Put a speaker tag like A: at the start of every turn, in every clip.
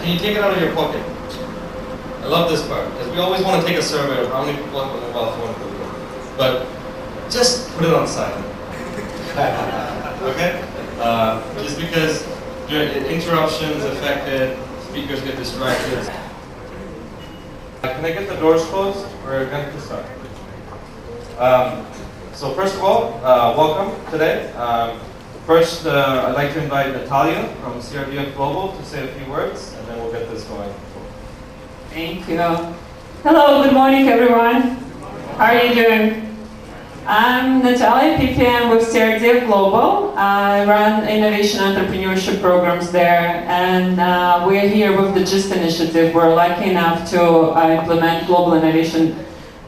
A: can you take it out of your pocket? I love this part, because we always want to take a survey of how many people have a mobile phone in the room. But just put it on silent. Okay? Just because interruptions affected, speakers get distracted. Can I get the doors closed? We're going to start. So first of all, welcome today. First, I'd like to invite Natalia from StartupDhaka Global to say a few words, and then we'll get this going.
B: Thank you. Hello, good morning, everyone. How are you doing? I'm Natalia, PPM with StartupDhaka Global. I run innovation entrepreneurship programs there, and we're here with the GIST initiative. We're lucky enough to implement global innovation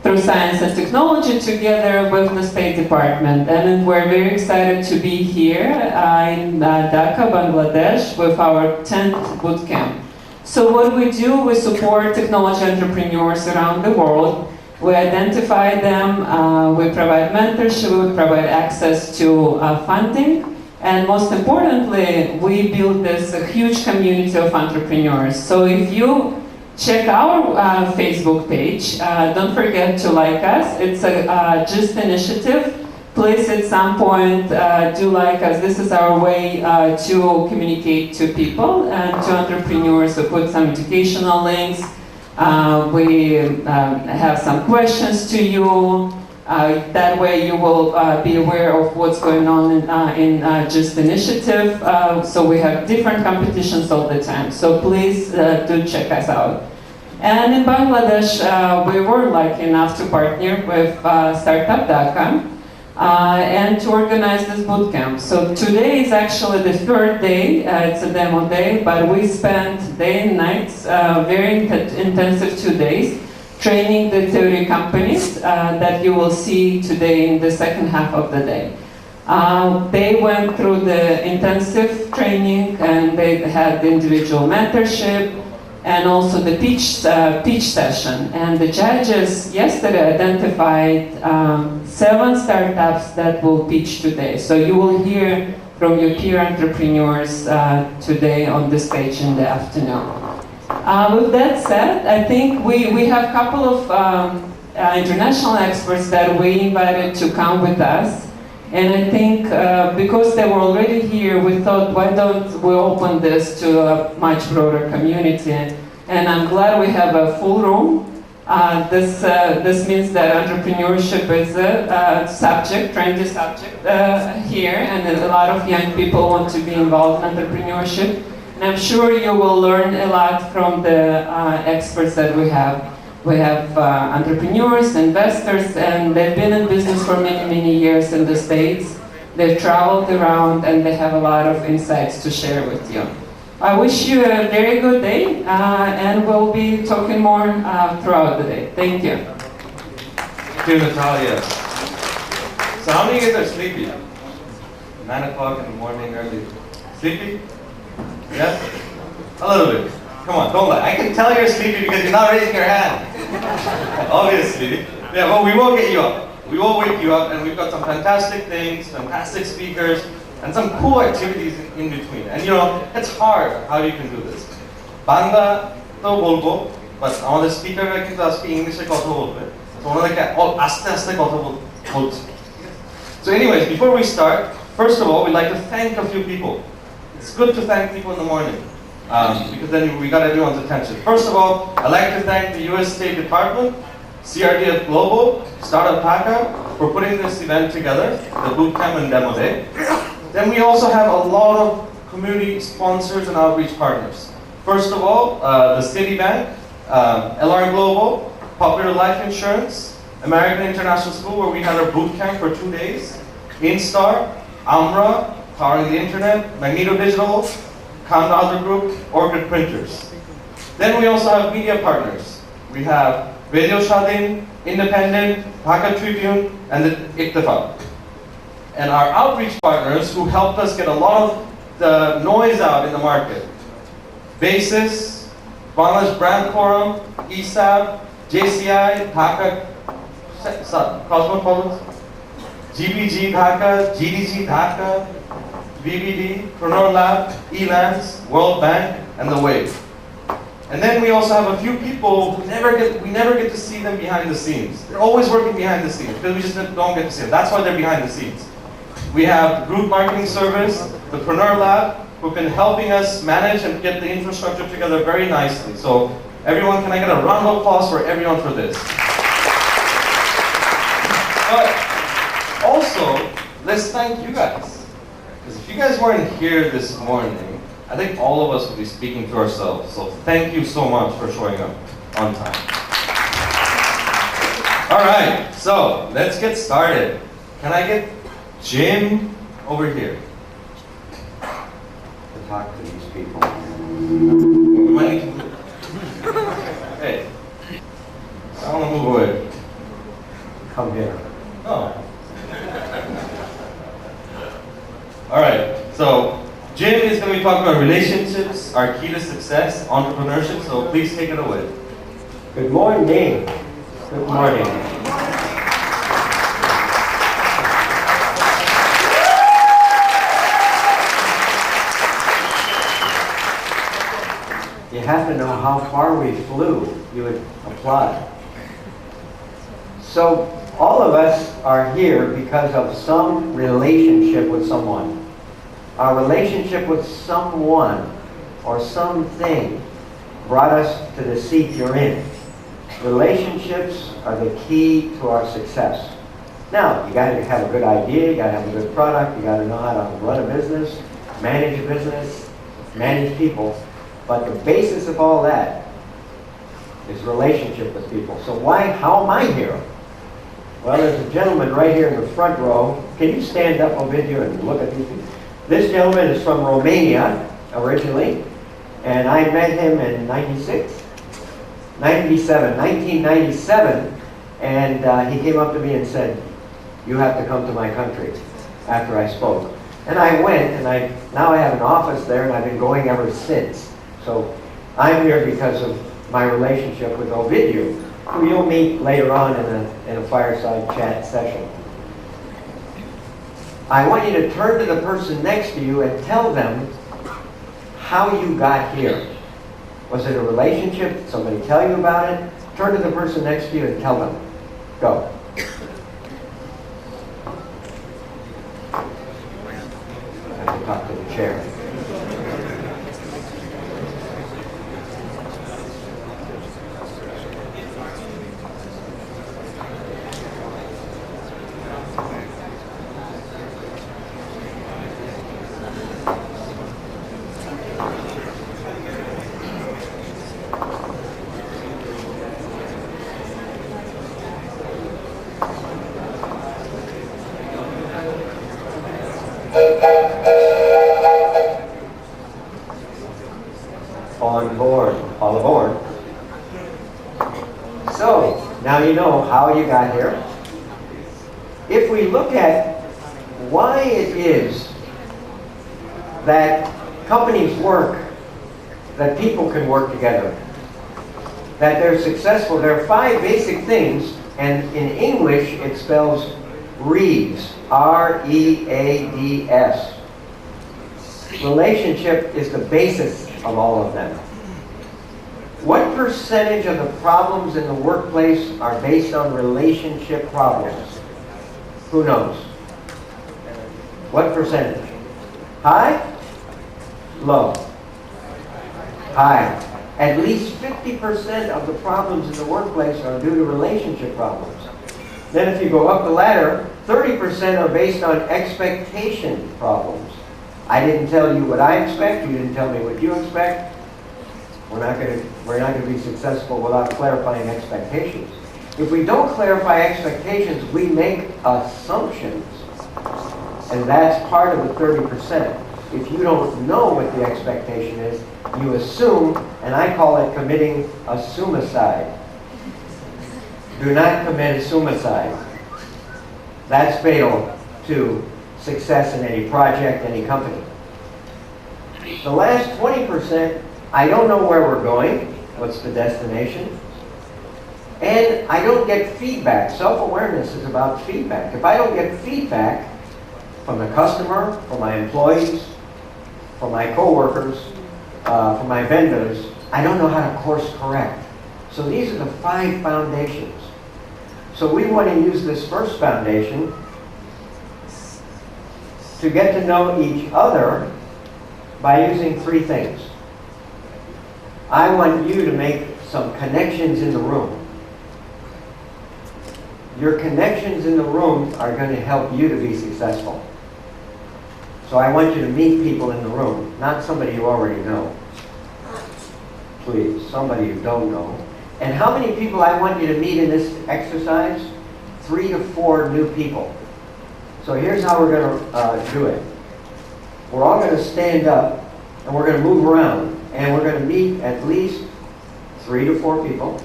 B: through science and technology together with the State Department. And we're very excited to be here in Dhaka, Bangladesh, with our 10th bootcamp. So what we do, we support technology entrepreneurs around the world. We identify them, we provide mentorship, we provide access to funding, and most importantly, we build this huge community of entrepreneurs. So if you check our Facebook page, don't forget to like us. It's a GIST initiative. Please at some point do like us. This is our way to communicate to people and to entrepreneurs. We put some educational links. We have some questions to you. That way you will be aware of what's going on in GIST initiative. So we have different competitions all the time. So please do check us out. And in Bangladesh, we were lucky enough to partner with StartupDhaka and to organize this bootcamp. So today is actually the third day. It's a demo day, but we spent day and nights, very intensive 2 days, training the 30 companies that you will see today in the second half of the day. They went through the intensive training, and they had individual mentorship and also the pitch session. And the judges yesterday identified 7 startups that will pitch today. So you will hear from your peer entrepreneurs today on the stage in the afternoon. With that said, I think we have a couple of international experts that we invited to come with us. And I think because they were already here, we thought, why don't we open this to a much broader community? And I'm glad we have a full room. This means that entrepreneurship is a subject, trendy subject here, and a lot of young people want to be involved in entrepreneurship. And I'm sure you will learn a lot from the experts that we have. We have entrepreneurs, investors, and they've been in business for many, many years in the States. They've traveled around, and they have a lot of insights to share with you. I wish you a very good day, and we'll be talking more throughout the day. Thank you.
A: Thank you, Natalia. So how many of you guys are sleepy? 9 o'clock in the morning, early. Sleepy? Yes? A little bit. Come on, don't lie. I can tell you're sleepy because you're not raising your hand. Obviously. Yeah, well, we will get you up. We will wake you up, and we've got some fantastic things, fantastic speakers, and some cool activities in between. And you know, it's hard how you can do this. Bangla to bolbo, but আমাদের স্পিকাররা কিন্তু আজকে ইংলিশে কথা বলবে। So ওনাদেরকে আস্তে আস্তে কথা বলছি। So anyways, before we start, first of all, we'd like to thank a few people. It's good to thank people in the morning. Because then we got everyone's attention. First of all, I'd like to thank the US State Department, StartupDhaka Global, StartupDhaka for putting this event together, the bootcamp and demo day. Then we also have a lot of community sponsors and outreach partners. First of all, the Citibank, LR Global, Popular Life Insurance, American International School, where we had our bootcamp for 2 days, Instar, Amra, Powering the Internet, Magneto Digital, Kanda Group, Orchid Printers. Then we also have media partners. We have Radio Shadin, Independent, Dhaka Tribune, and the Iktifaq. And our outreach partners who helped us get a lot of the noise out in the market. Basis, Bangladesh Brand Forum, ESAB, JCI, Dhaka, Cosmopolitan, GBG Dhaka, GDG Dhaka, VBD, Preneur Lab, ELANS, World Bank, and The Wave. And then we also have a few people who we never get to see them behind the scenes. They're always working behind the scenes because we just don't get to see them. That's why they're behind the scenes. We have the Group Marketing Service, the Preneur Lab, who've been helping us manage and get the infrastructure together very nicely. So everyone, can I get a round of applause for everyone for this? But also, let's thank you guys. Because if you guys weren't here this morning, I think all of us would be speaking to ourselves. So thank you so much for showing up on time. All right, so let's get started. Can I get Jim over here
C: to talk to these people?
A: Hey, I want to move away.
C: Come here.
A: Oh. All right, so Jim is going to be talking about relationships, our key to success, entrepreneurship, so please take it away.
C: Good morning. Good morning. You have to know how far we flew. You would applaud. So all of us are here because of some relationship with someone. Our relationship with someone or something brought us to the seat you're in. Relationships are the key to our success. Now, you got to have a good idea, you got to have a good product, you got to know how to run a business, manage people. But the basis of all that is relationship with people. So how am I here? Well, there's a gentleman right here in the front row. Can you stand up, Ovidio, and look at these people? This gentleman is from Romania, originally, and I met him in 1997, and he came up to me and said, "You have to come to my country," after I spoke. And I went, and now I have an office there, and I've been going ever since. So I'm here because of my relationship with Ovidio, who you'll meet later on in a fireside chat session. I want you to turn to the person next to you and tell them how you got here. Was it a relationship? Did somebody tell you about it? Turn to the person next to you and tell them. Go. I have to talk to the chair. All aboard. So, now you know how you got here. If we look at why it is that companies work, that people can work together, that they're successful, there are 5 basic things, and in English it spells READS, R-E-A-D-S. Relationship is the basis of all of them. What percentage of the problems in the workplace are based on relationship problems? Who knows? What percentage? High? Low? High. At least 50% of the problems in the workplace are due to relationship problems. Then if you go up the ladder, 30% are based on expectation problems. I didn't tell you what I expect, you didn't tell me what you expect. We're not going to be successful without clarifying expectations. If we don't clarify expectations, we make assumptions. And that's part of the 30%. If you don't know what the expectation is, you assume, and I call it committing a suicide. Do not commit a suicide. That's fatal to success in any project, any company. The last 20%, I don't know where we're going, what's the destination, and I don't get feedback. Self-awareness is about feedback. If I don't get feedback from the customer, from my employees, from my coworkers, from my vendors, I don't know how to course correct. So these are the 5 foundations. So we want to use this first foundation to get to know each other by using 3 things. I want you to make some connections in the room. Your connections in the room are going to help you to be successful. So I want you to meet people in the room, not somebody you already know. Please, somebody you don't know. And how many people I want you to meet in this exercise? 3 to 4 new people. So here's how we're going to do it. We're all going to stand up and we're going to move around and we're going to meet at least 3 to 4 people,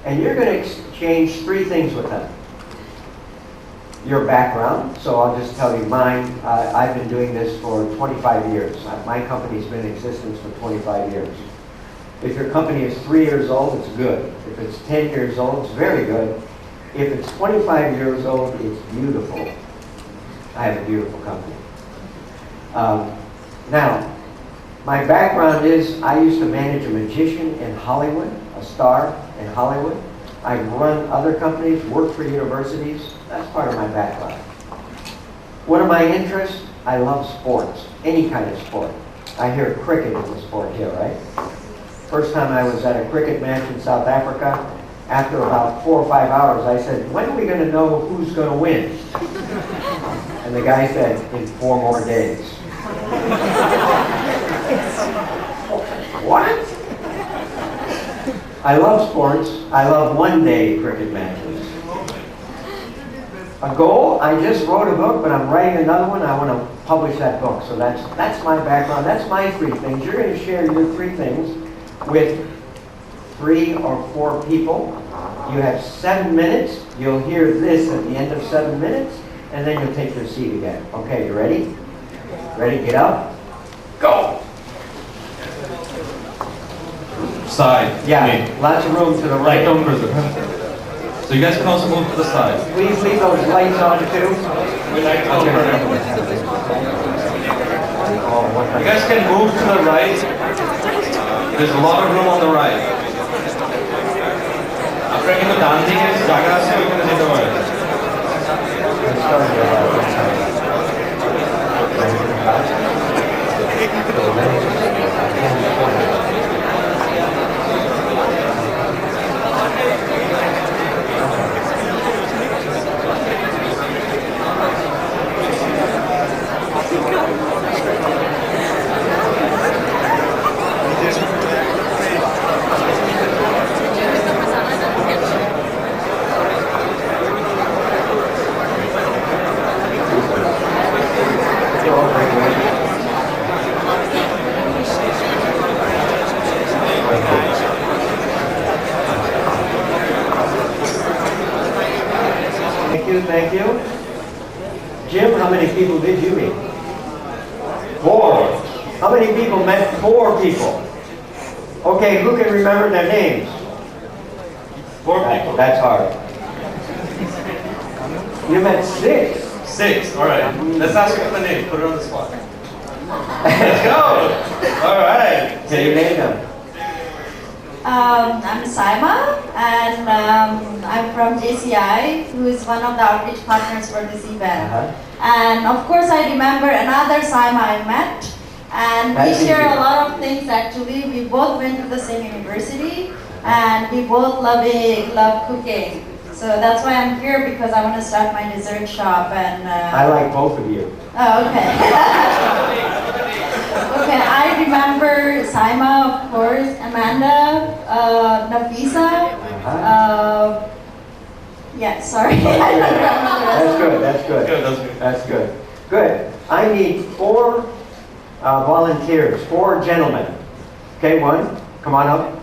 C: and you're going to exchange 3 things with them. Your background, so I'll just tell you mine. I've been doing this for 25 years. My company's been in existence for 25 years. If your company is 3 years old, it's good. If it's 10 years old, it's very good. If it's 25 years old, it's beautiful. I have a beautiful company. Now, my background is I used to manage a magician in Hollywood, a star in Hollywood. I've run other companies, worked for universities. That's part of my background. What are my interests? I love sports, any kind of sport. I hear cricket is a sport here, right? First time I was at a cricket match in South Africa, after about 4 or 5 hours, I said, when are we going to know who's going to win? And the guy said, in 4 more days. What? I love sports. I love one-day cricket matches. A goal, I just wrote a book, but I'm writing another one. I want to publish that book. So that's my background. That's my 3 things. You're going to share your 3 things with 3 or 4 people. You have 7 minutes. You'll hear this at the end of 7 minutes, and then you'll take your seat again. Okay, you ready? Ready? Get up. Go!
A: Side.
C: Yeah, lots of room to the right.
A: Don't prison. So you guys can also move to the side.
C: Please leave those lights on too.
A: We like to
C: Oh,
A: You guys can move to the right. There's a lot of room on the right. After I get dancing, is Jaga se we can do it.
C: Thank you. Jim, how many people did you meet? 4. How many people met 4 people? Okay, who can remember their names?
A: 4 people.
C: That's hard. You met 6.
A: 6. All right. Let's ask you for the name. Put it on the spot. Let's go. All right.
C: Can you name them?
D: I'm Saima, and I'm from JCI, who is one of the outreach partners for this event. And of course, I remember another Saima I met, and we share a lot of things actually. We both went to the same university, and we both love cooking. So that's why I'm here, because I want to start my dessert shop. And
C: I like both of you.
D: Oh, okay. Okay, I remember Saima, of course, Amanda, Nafisa. Yeah, sorry. I don't remember the rest.
C: That's good.
A: Good, that's good.
C: That's good. Good. I need 4 volunteers, 4 gentlemen. Okay, 1, come on up.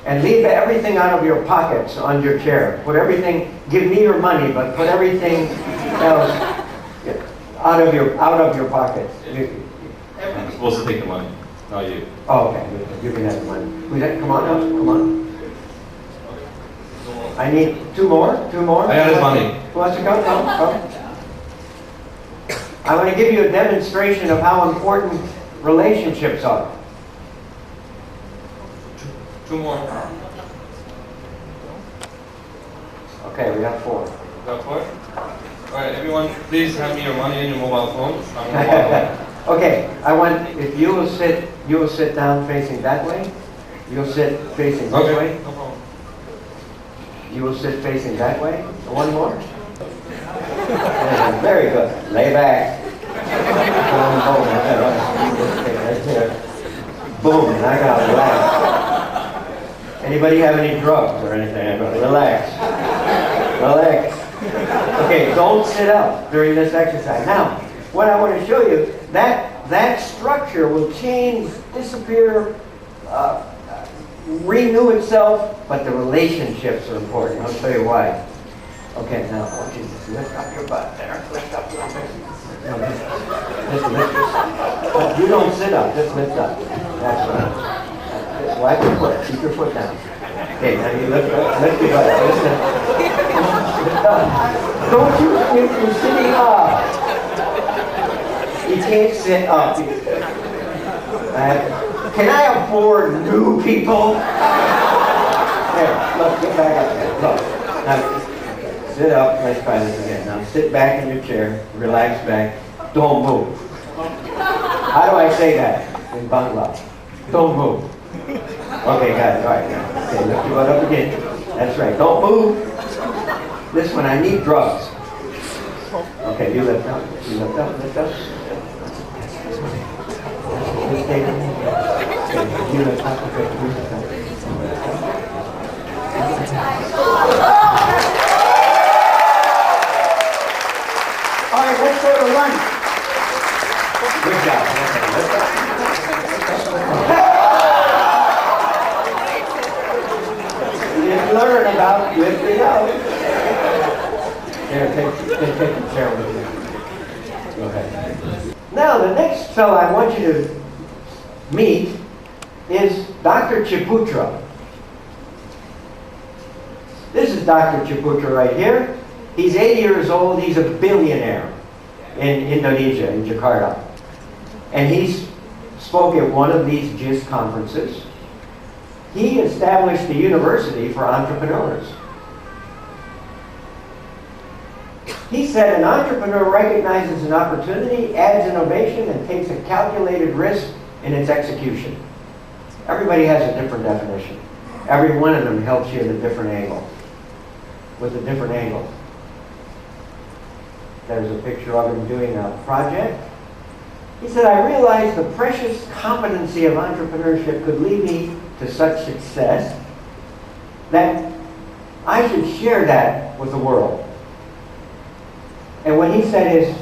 C: And leave everything out of your pockets on your chair. Put everything, give me your money, but put everything else out of your pockets.
A: I'm supposed to take the money, not you.
C: Oh, okay. You can have the money. Come on up. Come on. I need 2 more. 2 more.
A: I got his money.
C: Who wants to come? Come. I want to give you a demonstration of how important relationships are.
A: 2 more.
C: Okay, we got 4.
A: Got 4? Alright, everyone, please hand me your money and your mobile phones. I'm gonna walk away.
C: Okay, I want, if you will sit down facing that way. You'll sit facing this way.
A: No problem.
C: You will sit facing that way. One more. Yeah, very good. Lay back. Boom, and I gotta relax. Anybody have any drugs or anything? Relax. Relax. Okay, don't sit up during this exercise. Now, what I want to show you, that structure will change, disappear, renew itself, but the relationships are important. I'll show you why. Okay, now I want you to just lift up your butt there. Lift up your butt. Just lift yourself. You don't sit up, just lift up. That's right. Just wipe your foot. Keep your foot down. Okay, now you lift your butt. Lift up. Don't you think you're sitting up? You can't sit up. Can I afford new people? There, look, get back up there. Look. Now, sit up. Let's try this again. Now, sit back in your chair. Relax back. Don't move. How do I say that in Bangla? Don't move. Okay, got it. All right, now. Okay, lift your butt up again. That's right. Don't move. This one, I need drugs. Okay, you lift up. You lift up. Lift up. Just take it. Okay, you lift up. Okay, you lift up. All right, let's go to lunch. Good job. You didn't learn about lifting out. Here, take the chair with you. Go ahead. Now, the next fellow I want you to meet is Dr. Chiputra. This is Dr. Chiputra right here. He's 80 years old. He's a billionaire in Indonesia, in Jakarta. And he spoke at one of these GIST conferences. He established a university for entrepreneurs. He said an entrepreneur recognizes an opportunity, adds innovation, and takes a calculated risk in its execution. Everybody has a different definition. Every one of them helps you at a different angle, with a different angle. There's a picture of him doing a project. He said, I realized the precious competency of entrepreneurship could lead me to such success that I should share that with the world. And what he said is,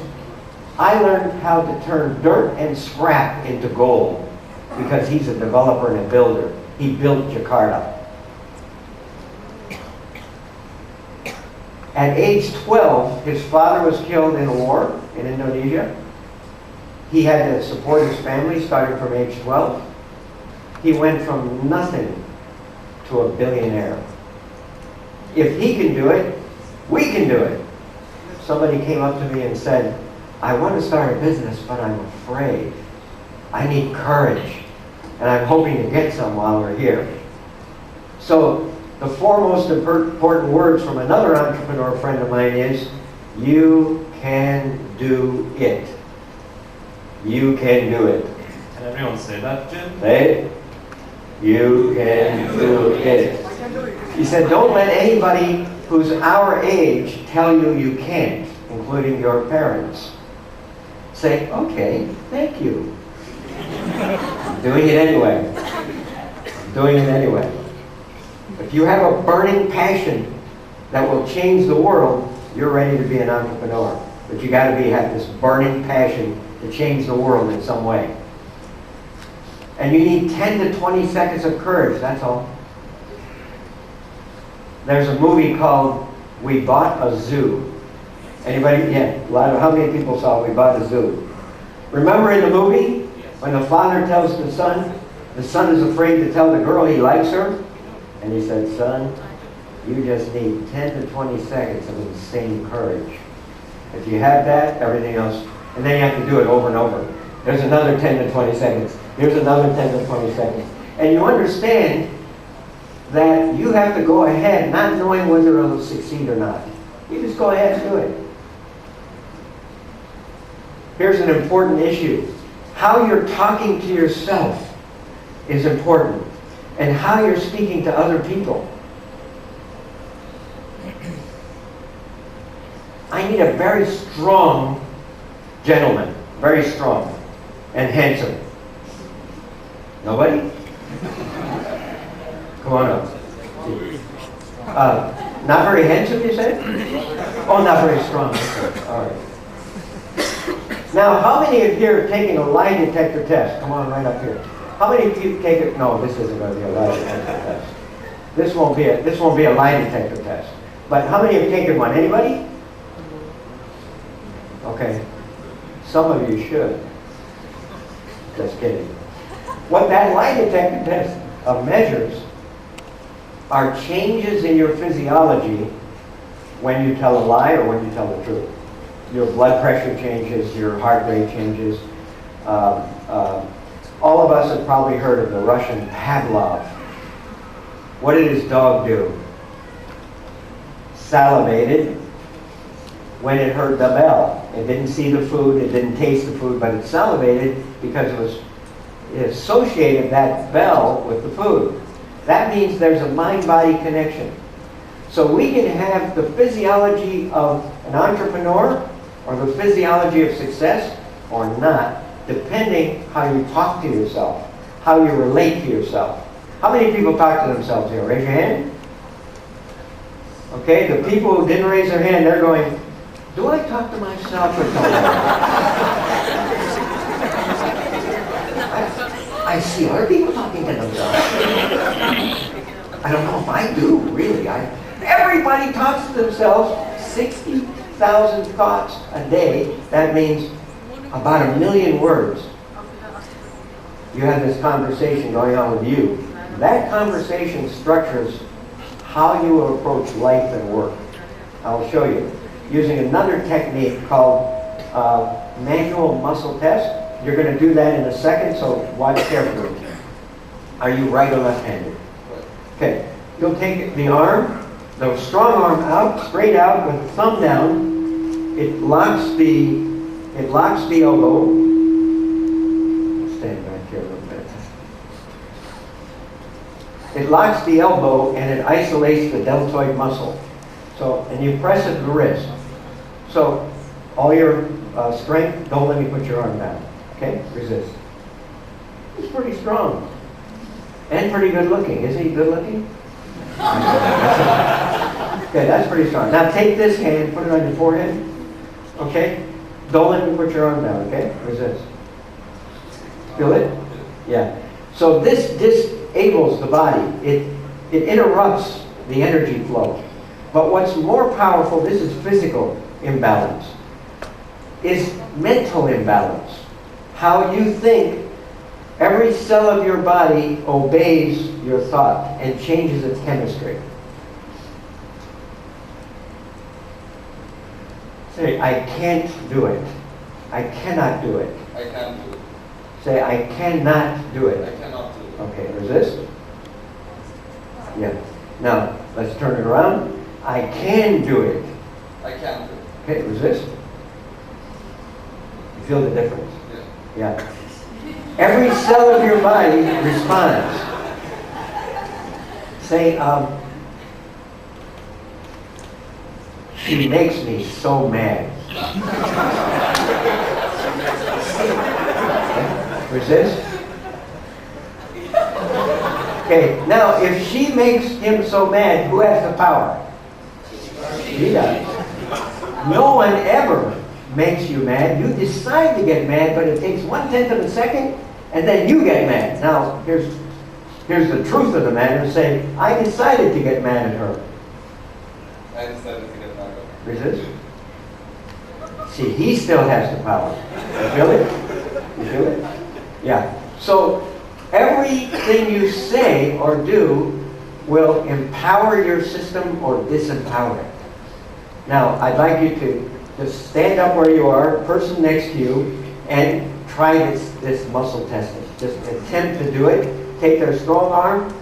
C: I learned how to turn dirt and scrap into gold because he's a developer and a builder. He built Jakarta. At age 12, his father was killed in a war in Indonesia. He had to support his family starting from age 12. He went from nothing to a billionaire. If he can do it, we can do it. Somebody came up to me and said, I want to start a business, but I'm afraid. I need courage. And I'm hoping to get some while we're here. So the foremost important words from another entrepreneur friend of mine is, you can do it. You can do it.
A: Can everyone say that, Jim?
C: Say it. You can do it. He said, don't let anybody who's our age tell you you can't, including your parents. Say, okay, thank you. I'm doing it anyway. I'm doing it anyway. If you have a burning passion that will change the world, you're ready to be an entrepreneur. But you got to have this burning passion to change the world in some way. And you need 10 to 20 seconds of courage, that's all. There's a movie called We Bought a Zoo. Anybody? Yeah, how many people saw We Bought a Zoo? Remember in the movie, when the father tells the son is afraid to tell the girl he likes her? And he said, son, you just need 10 to 20 seconds of insane courage. If you have that, everything else, and then you have to do it over and over. There's another 10 to 20 seconds. Here's another 10 to 20 seconds. And you understand that you have to go ahead not knowing whether it'll succeed or not. You just go ahead and do it. Here's an important issue. How you're talking to yourself is important, and how you're speaking to other people. I need a very strong gentleman, very strong and handsome. Nobody? Come on up. Not very handsome, you said? Oh, not very strong. Okay. All right. Now, how many of you are taking a lie detector test? Come on, right up here. How many of you take it? No, this isn't going to be a lie detector test. This won't be a lie detector test. But how many have taken one? Anybody? Okay. Some of you should. Just kidding. What that lie detector test measures are changes in your physiology when you tell a lie or when you tell the truth. Your blood pressure changes, your heart rate changes. All of us have probably heard of the Russian Pavlov. What did his dog do? Salivated when it heard the bell. It didn't see the food, it didn't taste the food, but it salivated because it associated that bell with the food. That means there's a mind-body connection. So we can have the physiology of an entrepreneur or the physiology of success or not, depending how you talk to yourself, how you relate to yourself. How many people talk to themselves here? Raise your hand. Okay, the people who didn't raise their hand, they're going, do I talk to myself or something? I see other people talking to themselves. I don't know if I do, really. Everybody talks to themselves 60,000 thoughts a day. That means about 1 million words. You have this conversation going on with you. That conversation structures how you will approach life and work. I'll show you. Using another technique called manual muscle test. You're going to do that in a second, so watch carefully. Are you right or left-handed? Okay. You'll take the arm, the strong arm out, straight out with the thumb down. It locks the elbow. Stand back here a little bit. It locks the elbow and it isolates the deltoid muscle. So, and you press it to the wrist. So, all your strength, don't let me put your arm down. Okay? Resist. He's pretty strong. And pretty good looking. Isn't he good looking? Okay, that's pretty strong. Now take this hand, put it on your forehead. Okay? Don't let me put your arm down, okay? Resist. Feel it? Yeah. So this disables the body. It interrupts the energy flow. But what's more powerful, this is physical imbalance, is mental imbalance. How you think, every cell of your body obeys your thought and changes its chemistry. Say, I can't do it. I cannot do it.
A: I can't do it.
C: Say, I cannot do it.
A: I cannot do it.
C: Okay, resist. Yeah. Now, let's turn it around. I can do it.
A: I can't do it.
C: Okay, resist. You feel the difference?
A: Yeah.
C: Yeah. Every cell of your body responds. Say, she makes me so mad. Okay. Resist. Okay, now if she makes him so mad, who has the power? She does. No one ever makes you mad. You decide to get mad, but it takes 1/10 of a second, and then you get mad. Now, here's the truth of the matter. Say, I decided to get mad at her.
A: I decided to get mad at her.
C: Resist. See, he still has the power. You feel it? You feel it? Yeah. So, everything you say or do will empower your system or disempower it. Now, I'd like you to just stand up where you are, person next to you, and try this muscle testing. Just attempt to do it. Take their strong arm,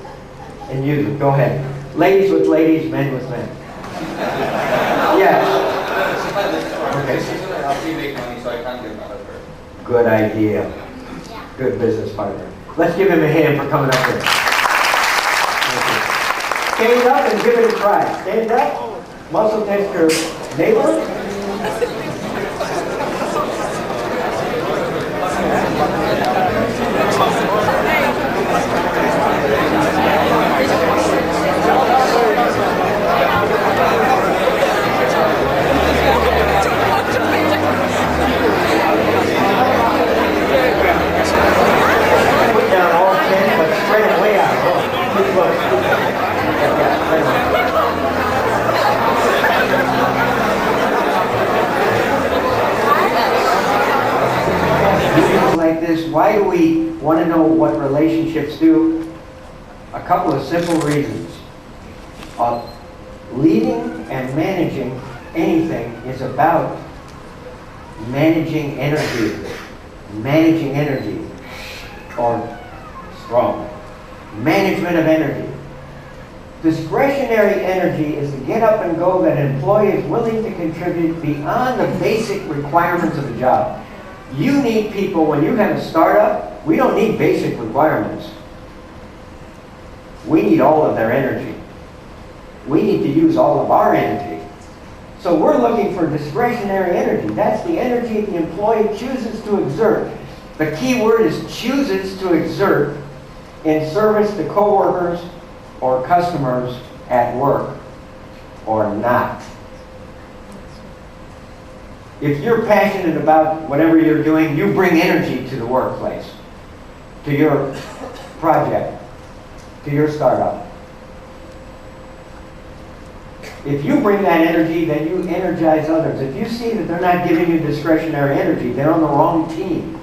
C: and use it. Go ahead. Ladies with ladies, men with men. Yes. Okay.
A: I'll make money, so I can't get mad at her.
C: Good idea. Good business partner. Let's give him a hand for coming up here. Stand up and give it a try. Stand up. Muscle test your neighbor. Put down all 10, but spread it way out. Oh, too close. Like this, why do we want to know what relationships do? A couple of simple reasons. Leading and managing anything is about managing energy. Managing energy, or strong. Management of energy. Discretionary energy is the get up and go that an employee is willing to contribute beyond the basic requirements of the job. You need people, when you have a startup, we don't need basic requirements. We need all of their energy. We need to use all of our energy. So we're looking for discretionary energy. That's the energy the employee chooses to exert. The key word is chooses to exert in service to coworkers or customers at work, or not. If you're passionate about whatever you're doing, you bring energy to the workplace, to your project, to your startup. If you bring that energy, then you energize others. If you see that they're not giving you discretionary energy, they're on the wrong team.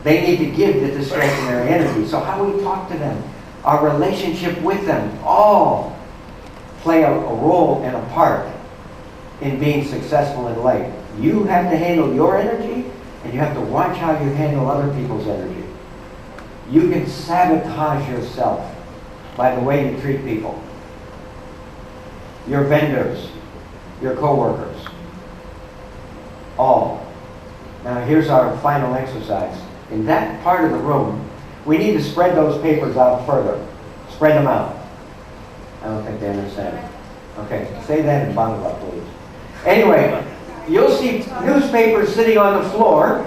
C: They need to give the discretionary energy. So how we talk to them, our relationship with them, all play a role and a part in being successful in life. You have to handle your energy, and you have to watch how you handle other people's energy. You can sabotage yourself by the way you treat people. Your vendors, your coworkers, all. Now here's our final exercise. In that part of the room, we need to spread those papers out further. Spread them out. I don't think they understand it. Okay, say that and bottle up, please. Anyway, you'll see newspapers sitting on the floor.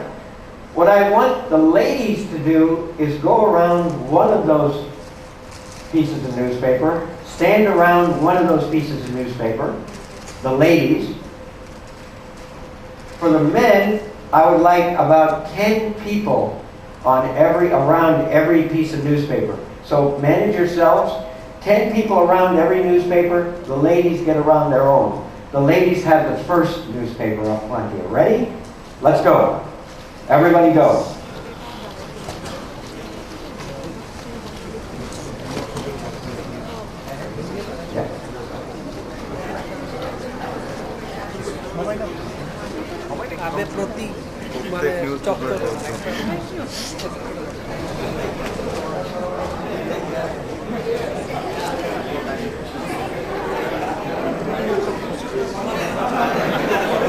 C: What I want the ladies to do is go around one of those pieces of newspaper, stand around one of those pieces of newspaper, the ladies. For the men, I would like about 10 people around every piece of newspaper. So manage yourselves, 10 people around every newspaper, the ladies get around their own. The ladies have the first newspaper up front here. Ready? Let's go. Everybody go.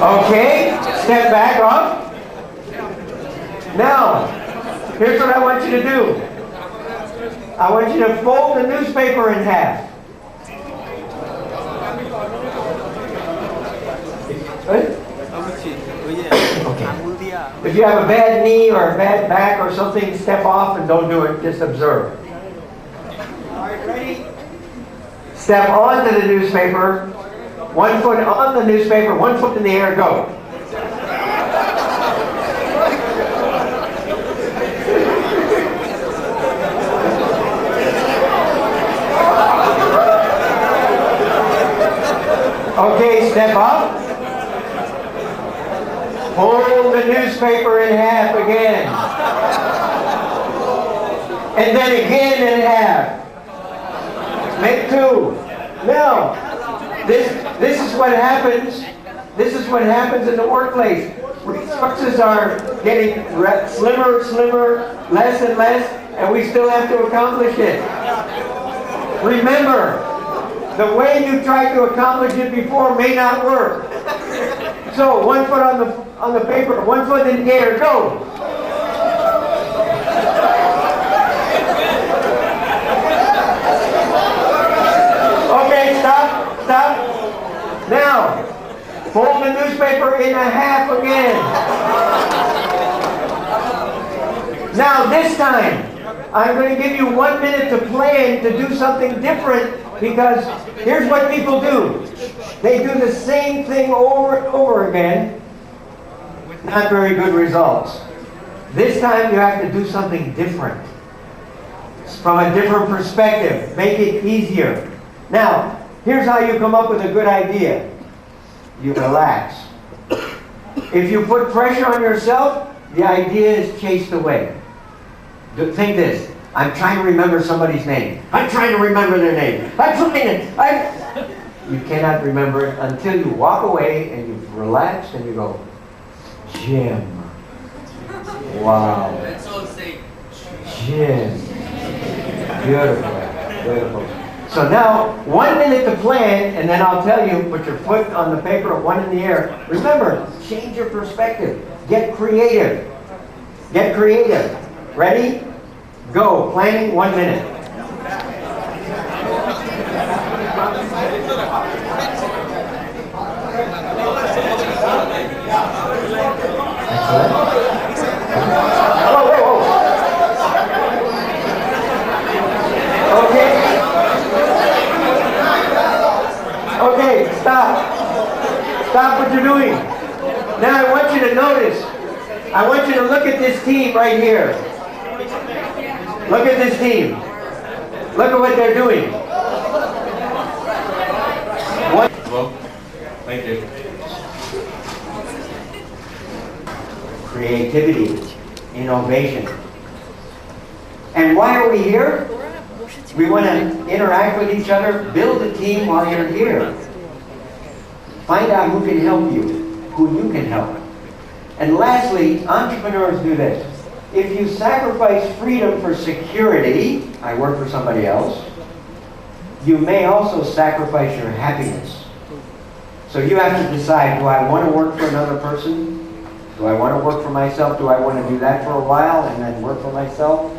C: Okay, step back off. Now, here's what I want you to do. I want you to fold the newspaper in half. Okay. If you have a bad knee or a bad back or something, step off and don't do it, just observe. All right, ready? Step onto the newspaper. 1 foot on the newspaper, 1 foot in the air, go. Okay, step up. Hold the newspaper in half again. And then again in half. Make two. Now, this is what happens. This is what happens in the workplace. Resources are getting slimmer, less and less, and we still have to accomplish it. Remember, the way you tried to accomplish it before may not work. So, one foot on the paper, one foot in the air, go! Okay, stop. Now, fold the newspaper in half again. Now, this time, I'm going to give you 1 minute to plan to do something different, because here's what people do. They do the same thing over and over again with not very good results. This time you have to do something different. From a different perspective. Make it easier. Now, here's how you come up with a good idea. You relax. If you put pressure on yourself, the idea is chased away. Think this. I'm trying to remember somebody's name. I'm trying to remember their name. You cannot remember it until you walk away and you've relaxed and you go, Jim. Wow. Jim. Beautiful. So now, 1 minute to plan, and then I'll tell you, put your foot on the paper, one in the air. Remember, change your perspective. Get creative. Ready? Go. Planning, 1 minute. Excellent. Whoa. Okay, stop what you're doing. Now I want you to notice. I want you to look at this team right here. Look at this team. Look at what they're doing.
A: Well, thank you.
C: Creativity, innovation. And why are we here? We want to interact with each other, build a team while you're here. Find out who can help you, who you can help. And lastly, entrepreneurs do this. If you sacrifice freedom for security, I work for somebody else, you may also sacrifice your happiness. So you have to decide, do I want to work for another person? Do I want to work for myself? Do I want to do that for a while and then work for myself?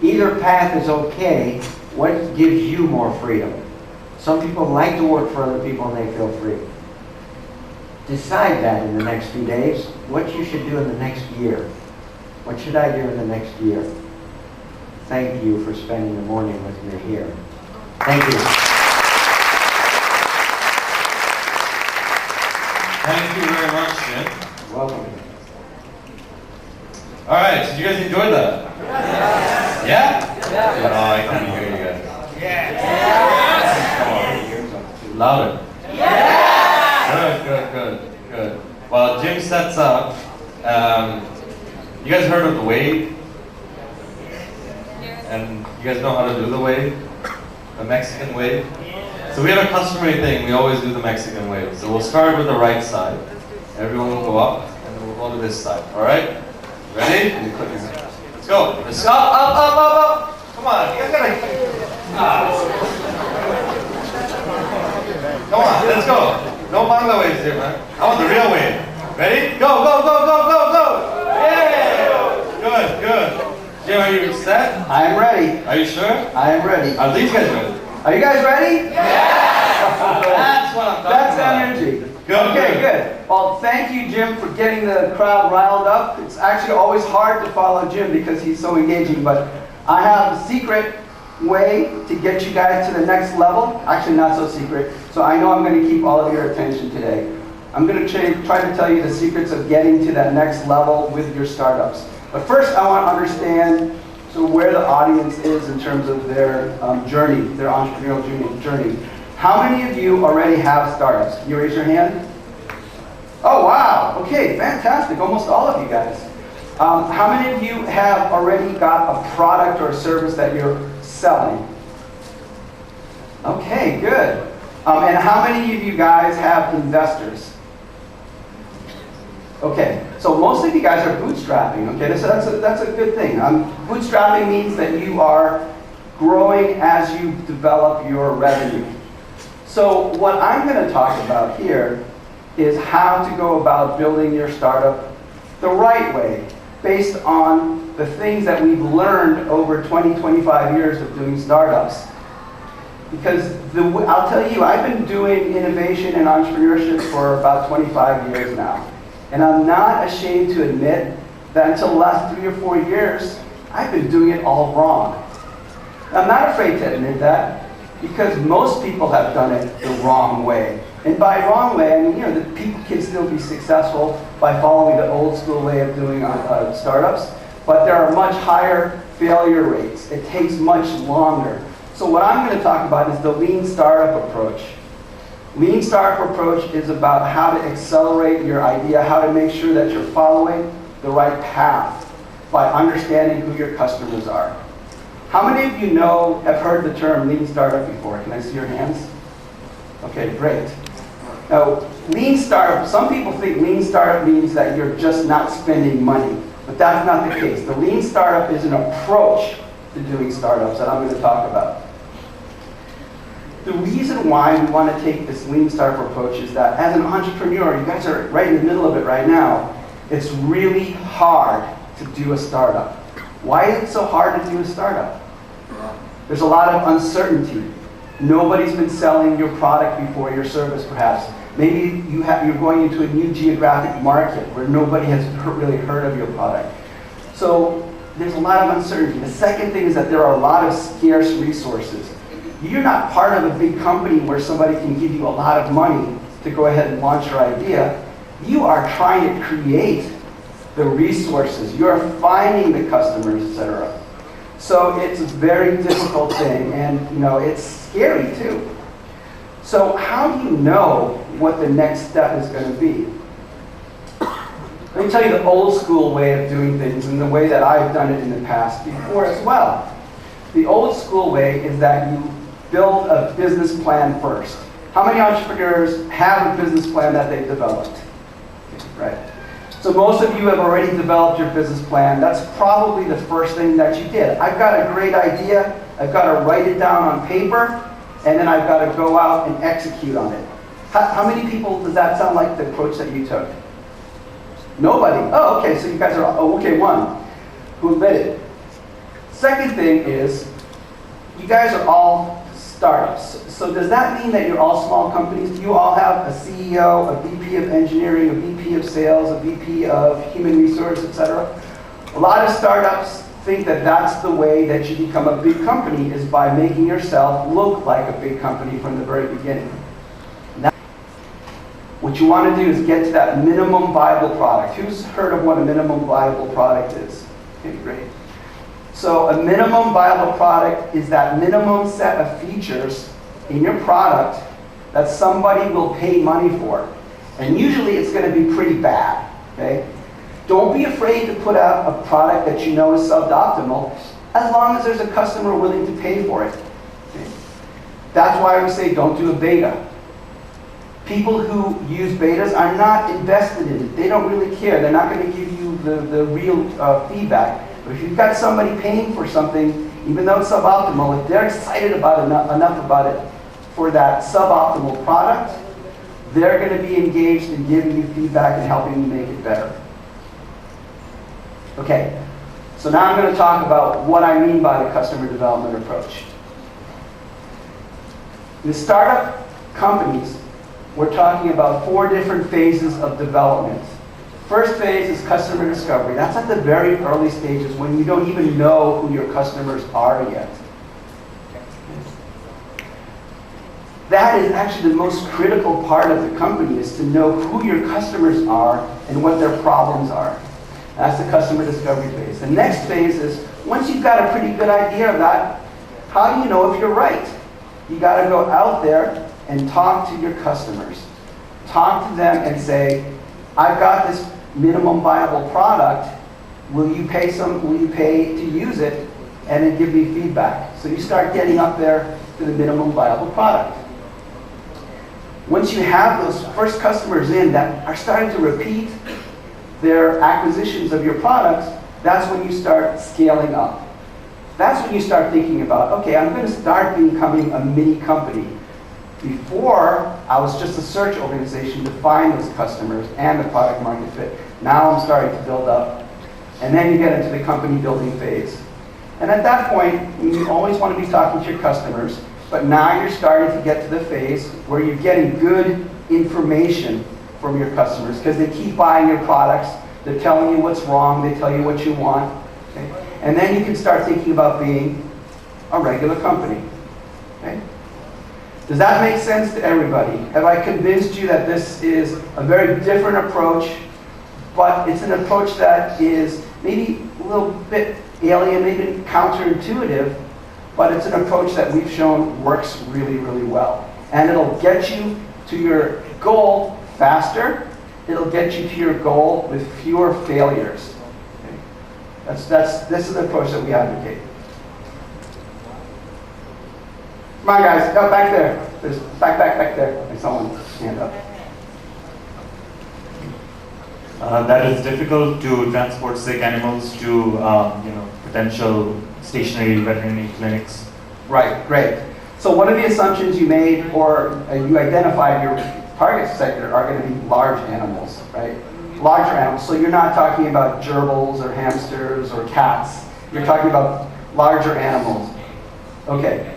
C: Either path is okay. What gives you more freedom? Some people like to work for other people and they feel free. Decide that in the next few days, what you should do in the next year. What should I do in the next year? Thank you for spending the morning with me here. Thank you.
A: Thank you very much, Jim.
C: Welcome.
A: All right, so you guys enjoyed that? Yeah? Oh, I can't hear you guys. Come on. Louder. Good. While Jim sets up, you guys heard of the wave? And you guys know how to do the wave? The Mexican wave? So we have a customary thing, we always do the Mexican wave. So we'll start with the right side. Everyone will go up, and then we'll go to this side. Alright? Ready? Let's go. Let's go. Up. Come on, you guys gotta... Come on, let's go. No manga waves here, man. I want the real wave. Ready? Go. Yeah! Good. Jim, are you set?
C: I am ready.
A: Are you sure?
C: I am ready.
A: Are these guys ready?
C: Are you guys ready?
A: Yeah! That's what I'm talking
C: That's
A: about.
C: energy.
A: Good.
E: Good. Well, thank you, Jim, for getting the crowd riled up. It's actually always hard to follow Jim because he's so engaging, but I have a secret way to get you guys to the next level. Actually, not so secret. So I know I'm going to keep all of your attention today. I'm going to try to tell you the secrets of getting to that next level with your startups. But first, I want to understand where the audience is in terms of their journey, their entrepreneurial journey. How many of you already have startups? Can you raise your hand? Oh, wow. Okay, fantastic. Almost all of you guys. How many of you have already got a product or a service that you're selling? Okay, good. And how many of you guys have investors? Okay, so most of you guys are bootstrapping. Okay, so that's a good thing. Bootstrapping means that you are growing as you develop your revenue. So what I'm going to talk about here is how to go about building your startup the right way, based on the things that we've learned over 20, 25 years of doing startups. Because I'll tell you, I've been doing innovation and entrepreneurship for about 25 years now. And I'm not ashamed to admit that until the last 3 or 4 years, I've been doing it all wrong. I'm not afraid to admit that, because most people have done it the wrong way. And by wrong way, I mean, the people can still be successful by following the old school way of doing startups, but there are much higher failure rates. It takes much longer. So what I'm going to talk about is the lean startup approach. Lean startup approach is about how to accelerate your idea, how to make sure that you're following the right path by understanding who your customers are. How many of you have heard the term lean startup before? Can I see your hands? Okay, great. Now, lean startup, some people think lean startup means that you're just not spending money, but that's not the case. The lean startup is an approach to doing startups that I'm going to talk about. The reason why we want to take this lean startup approach is that as an entrepreneur, you guys are right in the middle of it right now, it's really hard to do a startup. Why is it so hard to do a startup? There's a lot of uncertainty. Nobody's been selling your product before, your service perhaps. Maybe you're going into a new geographic market where nobody has really heard of your product. So there's a lot of uncertainty. The second thing is that there are a lot of scarce resources. You're not part of a big company where somebody can give you a lot of money to go ahead and launch your idea. You are trying to create the resources. You're finding the customers, etc. So it's a very difficult thing, and it's scary too. So how do you know what the next step is going to be? Let me tell you the old school way of doing things and the way that I've done it in the past before as well. The old school way is that you build a business plan first. How many entrepreneurs have a business plan that they've developed? Right. So most of you have already developed your business plan. That's probably the first thing that you did. I've got a great idea. I've got to write it down on paper, and then I've got to go out and execute on it. How many people does that sound like the approach that you took? Nobody. Oh, okay, so you guys are, okay, one who admitted. Second thing is, you guys are all startups. So does that mean that you're all small companies? Do you all have a CEO, a VP of engineering, a VP of sales, a VP of human resources, etc.? A lot of startups think that that's the way that you become a big company, is by making yourself look like a big company from the very beginning. Now, what you want to do is get to that minimum viable product. Who's heard of what a minimum viable product is? Okay, great. So a minimum viable product is that minimum set of features in your product that somebody will pay money for. And usually it's going to be pretty bad. Okay? Don't be afraid to put out a product that you know is suboptimal, as long as there's a customer willing to pay for it. Okay? That's why we say don't do a beta. People who use betas are not invested in it. They don't really care. They're not going to give you the real feedback. But if you've got somebody paying for something, even though it's suboptimal, if they're excited about enough about it for that suboptimal product, they're going to be engaged in giving you feedback and helping you make it better. Okay, so now I'm going to talk about what I mean by the customer development approach. In startup companies, we're talking about 4 different phases of development. First phase is customer discovery. That's at the very early stages when you don't even know who your customers are yet. That is actually the most critical part of the company, is to know who your customers are and what their problems are. That's the customer discovery phase. The next phase is, once you've got a pretty good idea of that, how do you know if you're right? You got to go out there and talk to your customers. Talk to them and say, I've got this minimum viable product. Will you pay to use it, and then give me feedback? So you start getting up there to the minimum viable product. Once you have those first customers in that are starting to repeat their acquisitions of your products, that's when you start scaling up. That's when you start thinking about, okay, I'm going to start becoming a mini company. Before, I was just a search organization to find those customers and the product market fit. Now I'm starting to build up. And then you get into the company building phase. And at that point, you always want to be talking to your customers, but now you're starting to get to the phase where you're getting good information from your customers because they keep buying your products, they're telling you what's wrong, they tell you what you want. Okay? And then you can start thinking about being a regular company. Okay? Does that make sense to everybody? Have I convinced you that this is a very different approach, but it's an approach that is maybe a little bit alien, maybe counterintuitive, but it's an approach that we've shown works really, really well. And it'll get you to your goal faster. It'll get you to your goal with fewer failures. Okay? This is the approach that we advocate. Come on, guys, go back there. There's back there. There's someone hand up.
F: That is difficult to transport sick animals to potential stationary veterinary clinics.
E: Right, great. So one of the assumptions you made, or you identified your target sector, are going to be large animals, right? Larger animals. So you're not talking about gerbils or hamsters or cats. You're talking about larger animals. Okay.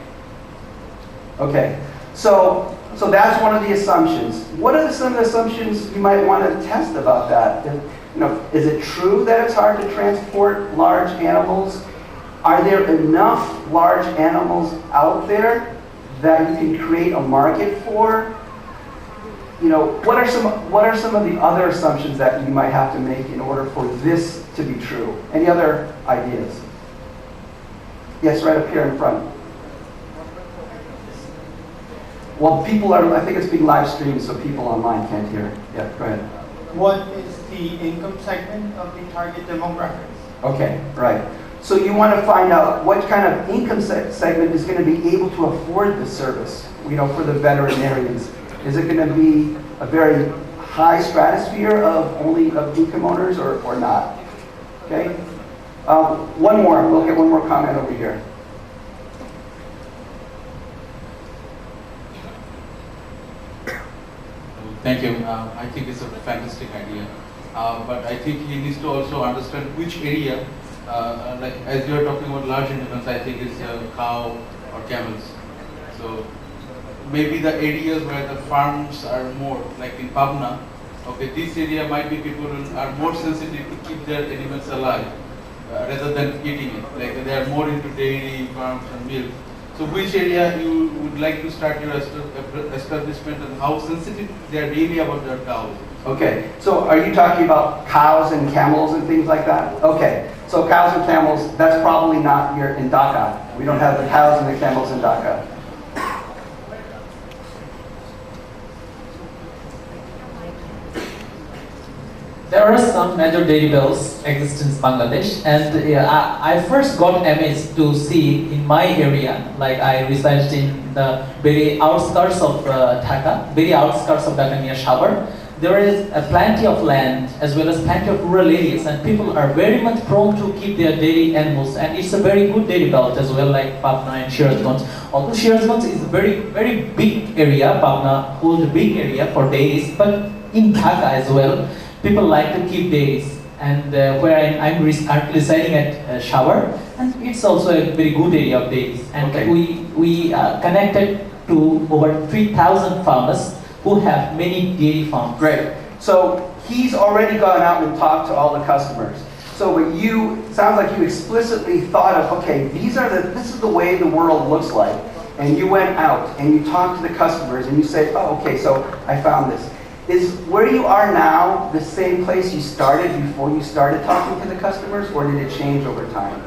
E: Okay. So that's one of the assumptions. What are some of the assumptions you might want to test about that? Is it true that it's hard to transport large animals? Are there enough large animals out there that you can create a market for? What are some of the other assumptions that you might have to make in order for this to be true? Any other ideas? Yes, right up here in front. Well, I think it's being live streamed, so people online can't hear. Yeah, go ahead.
G: What is the income segment of the target demographics?
E: Okay, right. So you want to find out what kind of income segment is going to be able to afford the service, for the veterinarians. Is it going to be a very high stratosphere of income owners or not? Okay. One more. We'll get one more comment over here.
H: Thank you. I think it's a fantastic idea. But I think he needs to also understand which area, like as you're talking about large animals, I think it's cow or camels. So maybe the areas where the farms are more, like in Pabna, okay, this area might be people who are more sensitive to keep their animals alive rather than eating it. Like they are more into dairy farms and milk. So which area you would like to start your establishment and how sensitive they are really about their cows?
E: Okay, so are you talking about cows and camels and things like that? Okay, so cows and camels, that's probably not here in Dhaka. We don't have the cows and the camels in Dhaka.
I: There are some major dairy bells exist in Bangladesh, and I first got amazed to see in my area, like I researched in the very outskirts of Dhaka, near Shabar. There is plenty of land as well as plenty of rural areas, and people are very much prone to keep their dairy animals, and it's a very good dairy belt as well, like Pabna and Shirazganj. Although Shirazganj is a very, very big area, Pabna holds a big area for dairies, but in Dhaka as well, people like to keep dairies, and where I'm residing at Shabar, and it's also a very good area of dairies. And
E: okay.
I: we connected to over 3,000 farmers who have many dairy farms.
E: Great. So he's already gone out and talked to all the customers. So sounds like you explicitly thought of, okay, this is the way the world looks like. And you went out and you talked to the customers and you said, oh, okay, so I found this. Is where you are now the same place you started before you started talking to the customers, or did it change over time?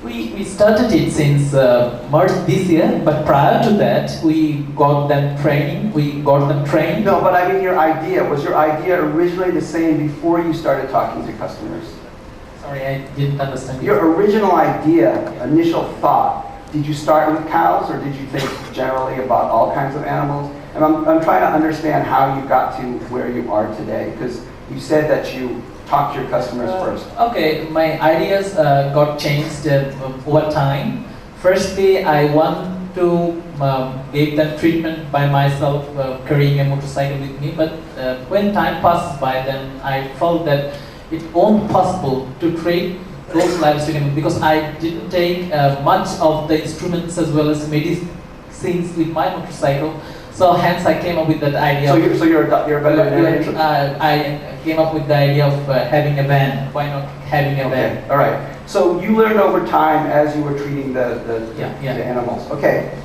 I: We started it since March this year, but prior to that, we got them training.
E: No, but I mean your idea. Was your idea originally the same before you started talking to customers?
I: Sorry, I didn't understand.
E: Your original idea, initial thought, did you start with cows, or did you think generally about all kinds of animals? And I'm trying to understand how you got to where you are today, because you said that you talk to your customers first?
I: Okay, my ideas got changed over time. Firstly, I want to give them treatment by myself, carrying a motorcycle with me. But when time passes by, then I felt that it won't possible to trade those livestock because I didn't take much of the instruments as well as medicines with my motorcycle. So hence I came up with that idea.
E: So you're a veterinarian?
I: I came up with the idea of having a van. Why not having a van?
E: Okay, all right. So you learned over time as you were treating the animals. Okay.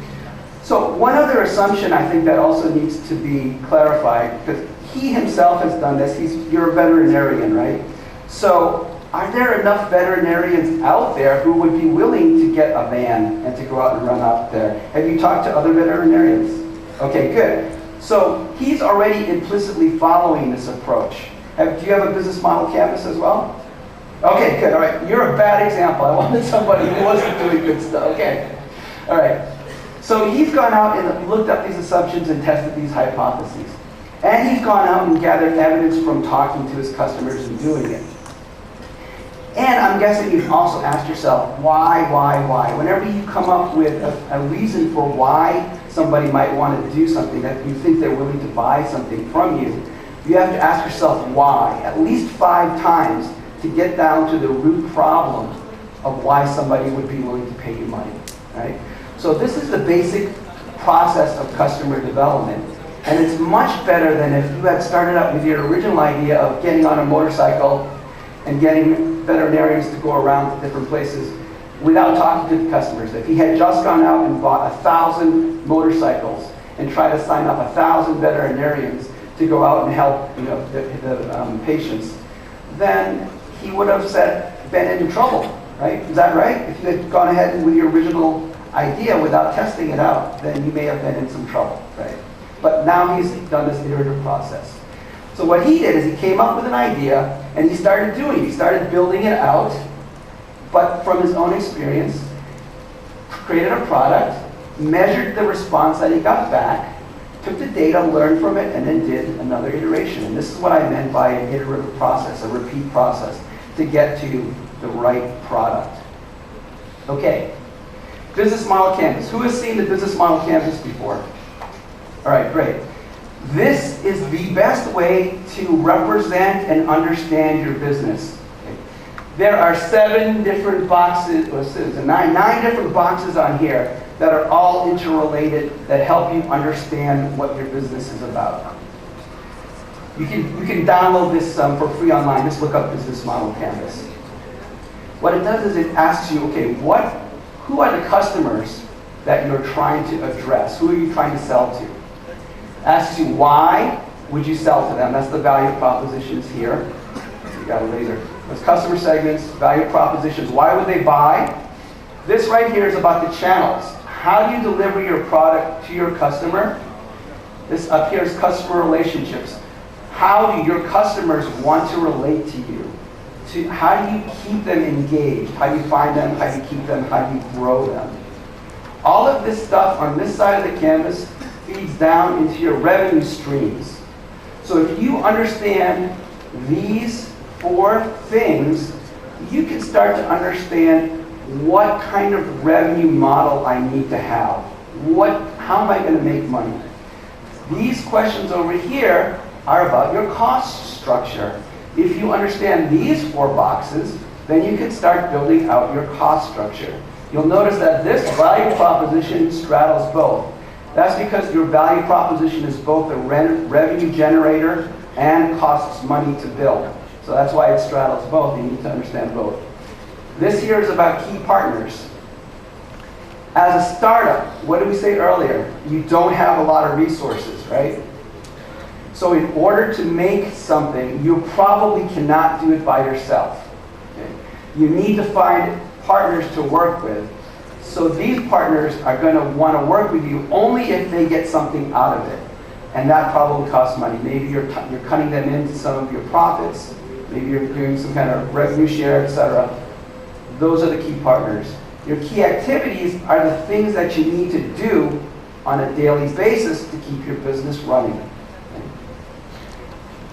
E: So one other assumption I think that also needs to be clarified, because he himself has done this. You're a veterinarian, right? So are there enough veterinarians out there who would be willing to get a van and to go out and run out there? Have you talked to other veterinarians? Okay, good. So he's already implicitly following this approach. Do you have a business model canvas as well? Okay, good. All right. You're a bad example. I wanted somebody who wasn't doing good stuff. Okay. All right. So he's gone out and looked up these assumptions and tested these hypotheses. And he's gone out and gathered evidence from talking to his customers and doing it. And I'm guessing you've also asked yourself, why? Whenever you come up with a reason for why somebody might want to do something, that you think they're willing to buy something from you, you have to ask yourself why, at least 5 times, to get down to the root problem of why somebody would be willing to pay you money, right? So this is the basic process of customer development. And it's much better than if you had started out with your original idea of getting on a motorcycle and getting veterinarians to go around to different places without talking to the customers. If he had just gone out and bought 1,000 motorcycles and tried to sign up 1,000 veterinarians to go out and help the patients, then he would have been in trouble, right? Is that right? If you had gone ahead with your original idea without testing it out, then you may have been in some trouble, right? But now he's done this iterative process. So what he did is he came up with an idea and he started building it out, but from his own experience, created a product, measured the response that he got back, took the data, learned from it, and then did another iteration. And this is what I meant by an iterative process, a repeat process, to get to the right product. Okay, business model canvas. Who has seen the business model canvas before? All right, great. This is the best way to represent and understand your business. Okay. There are 7 different boxes, or 9 different boxes on here that are all interrelated that help you understand what your business is about. You can download this for free online. Just look up Business Model Canvas. What it does is it asks you, okay, who are the customers that you're trying to address? Who are you trying to sell to? Asks you why would you sell to them? That's the value propositions here. You got a laser. Those customer segments, value propositions. Why would they buy? This right here is about the channels. How do you deliver your product to your customer? This up here is customer relationships. How do your customers want to relate to you? How do you keep them engaged? How do you find them? How do you keep them? How do you grow them? All of this stuff on this side of the canvas feeds down into your revenue streams. So if you understand these 4 things, you can start to understand what kind of revenue model I need to have. How am I going to make money? These questions over here are about your cost structure. If you understand these 4 boxes, then you can start building out your cost structure. You'll notice that this value proposition straddles both. That's because your value proposition is both a revenue generator and costs money to build. So that's why it straddles both. You need to understand both. This here is about key partners. As a startup, what did we say earlier? You don't have a lot of resources, right? So in order to make something, you probably cannot do it by yourself. Okay? You need to find partners to work with. So these partners are going to want to work with you only if they get something out of it. And that probably costs money. Maybe you're cutting them into some of your profits. Maybe you're doing some kind of revenue share, etc. Those are the key partners. Your key activities are the things that you need to do on a daily basis to keep your business running.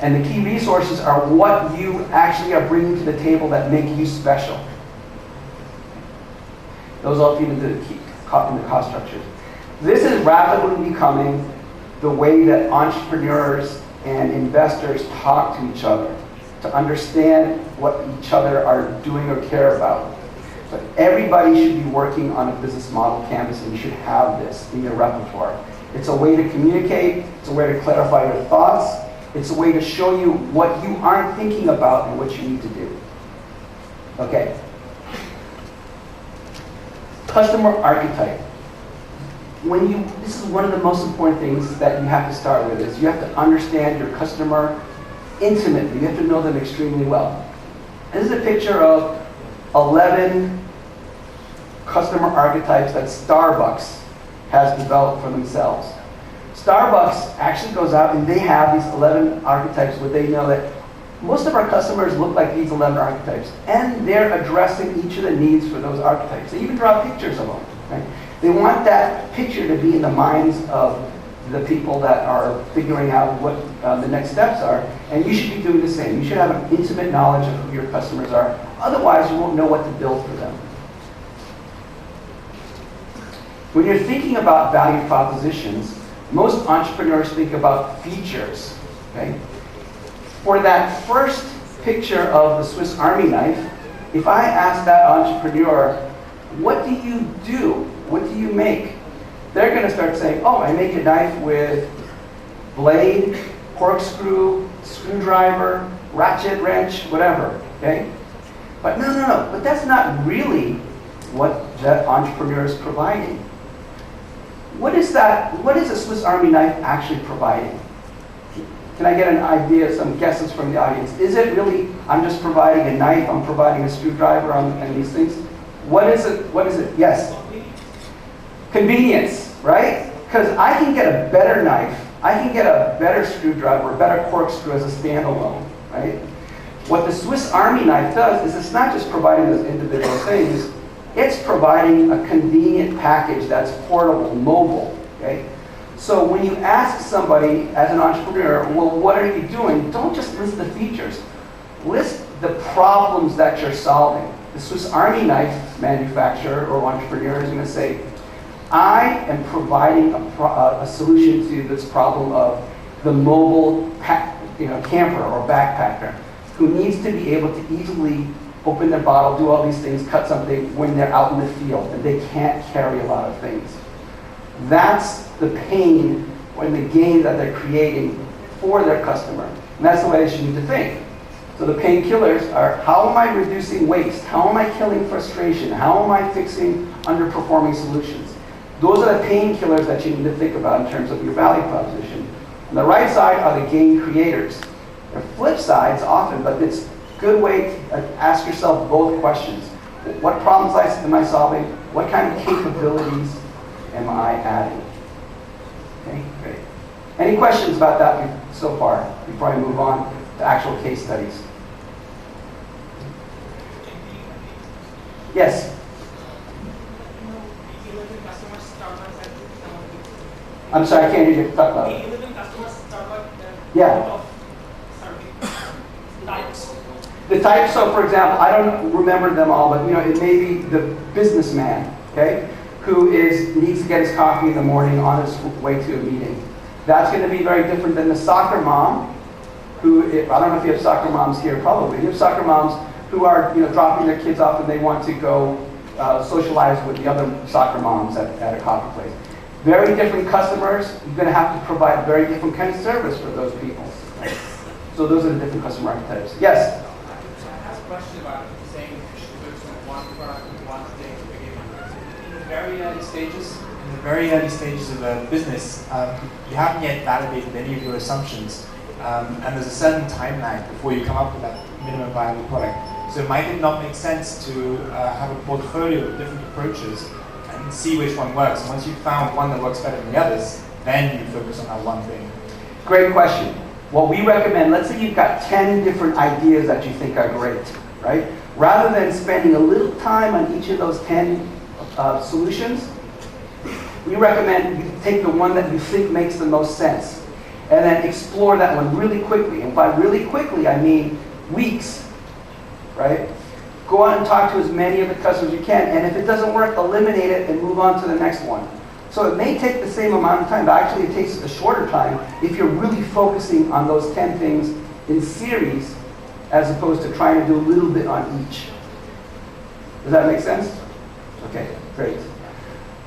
E: And the key resources are what you actually are bringing to the table that make you special. Those all feed into the cost structures. This is rapidly becoming the way that entrepreneurs and investors talk to each other, to understand what each other are doing or care about. But everybody should be working on a business model canvas, and you should have this in your repertoire. It's a way to communicate, it's a way to clarify your thoughts, it's a way to show you what you aren't thinking about and what you need to do. Okay. Customer archetype. This is one of the most important things that you have to start with, is you have to understand your customer intimately. You have to know them extremely well. This is a picture of 11 customer archetypes that Starbucks has developed for themselves. Starbucks actually goes out and they have these 11 archetypes where they know that most of our customers look like these 11 archetypes, and they're addressing each of the needs for those archetypes. They even draw pictures of them. Right? They want that picture to be in the minds of the people that are figuring out what the next steps are, and you should be doing the same. You should have an intimate knowledge of who your customers are. Otherwise, you won't know what to build for them. When you're thinking about value propositions, most entrepreneurs think about features. Okay? For that first picture of the Swiss Army knife, if I ask that entrepreneur, what do you do? What do you make? They're going to start saying, oh, I make a knife with blade, corkscrew, screwdriver, ratchet, wrench, whatever. Okay? But no. But that's not really what that entrepreneur is providing. What is that? What is a Swiss Army knife actually providing? Can I get an idea, some guesses from the audience? Is it really, I'm just providing a knife, I'm providing a screwdriver, and these things? What is it? What is it? Yes? Convenience, right? Because I can get a better knife, I can get a better screwdriver, a better corkscrew as a standalone, right? What the Swiss Army knife does is it's not just providing those individual things, it's providing a convenient package that's portable, mobile, okay? So when you ask somebody as an entrepreneur, well, what are you doing? Don't just list the features. List the problems that you're solving. The Swiss Army knife manufacturer or entrepreneur is going to say, I am providing a solution to this problem of the mobile camper or backpacker who needs to be able to easily open their bottle, do all these things, cut something when they're out in the field and they can't carry a lot of things. That's the pain and the gain that they're creating for their customer. And that's the way they should need to think. So the painkillers are, how am I reducing waste? How am I killing frustration? How am I fixing underperforming solutions? Those are the painkillers that you need to think about in terms of your value proposition. On the right side are the gain creators. They're flip sides often, but it's a good way to ask yourself both questions. What problems am I solving? What kind of capabilities am I adding? Okay, great. Any questions about that so far before I move on to actual case studies? Yes? I'm sorry, I can't hear you. Talk about it. Yeah. The types, so for example, I don't remember them all, but it may be the businessman, okay, who needs to get his coffee in the morning on his way to a meeting. That's going to be very different than the soccer mom, who, I don't know if you have soccer moms here, probably. You have soccer moms who are dropping their kids off and they want to go socialize with the other soccer moms at a coffee place. Very different customers. You're going to have to provide very different kind of service for those people. Right? So those are the different customer archetypes. Yes?
G: I have a question about saying one product, one thing to begin with. In the very early stages of a business, you haven't yet validated any of your assumptions, and there's a certain time lag before you come up with that minimum viable product. So might it not make sense to have a portfolio of different approaches and see which one works? And once you've found one that works better than the others, then you focus on that one thing.
E: Great question. What we recommend, let's say you've got 10 different ideas that you think are great, right? Rather than spending a little time on each of those 10 solutions, we recommend you take the one that you think makes the most sense. and then explore that one really quickly. And by really quickly, I mean weeks, right? Go out and talk to as many of the customers you can, and if it doesn't work, eliminate it and move on to the next one. So it may take the same amount of time, but actually it takes a shorter time if you're really focusing on those 10 things in series, as opposed to trying to do a little bit on each. Does that make sense? Okay, great.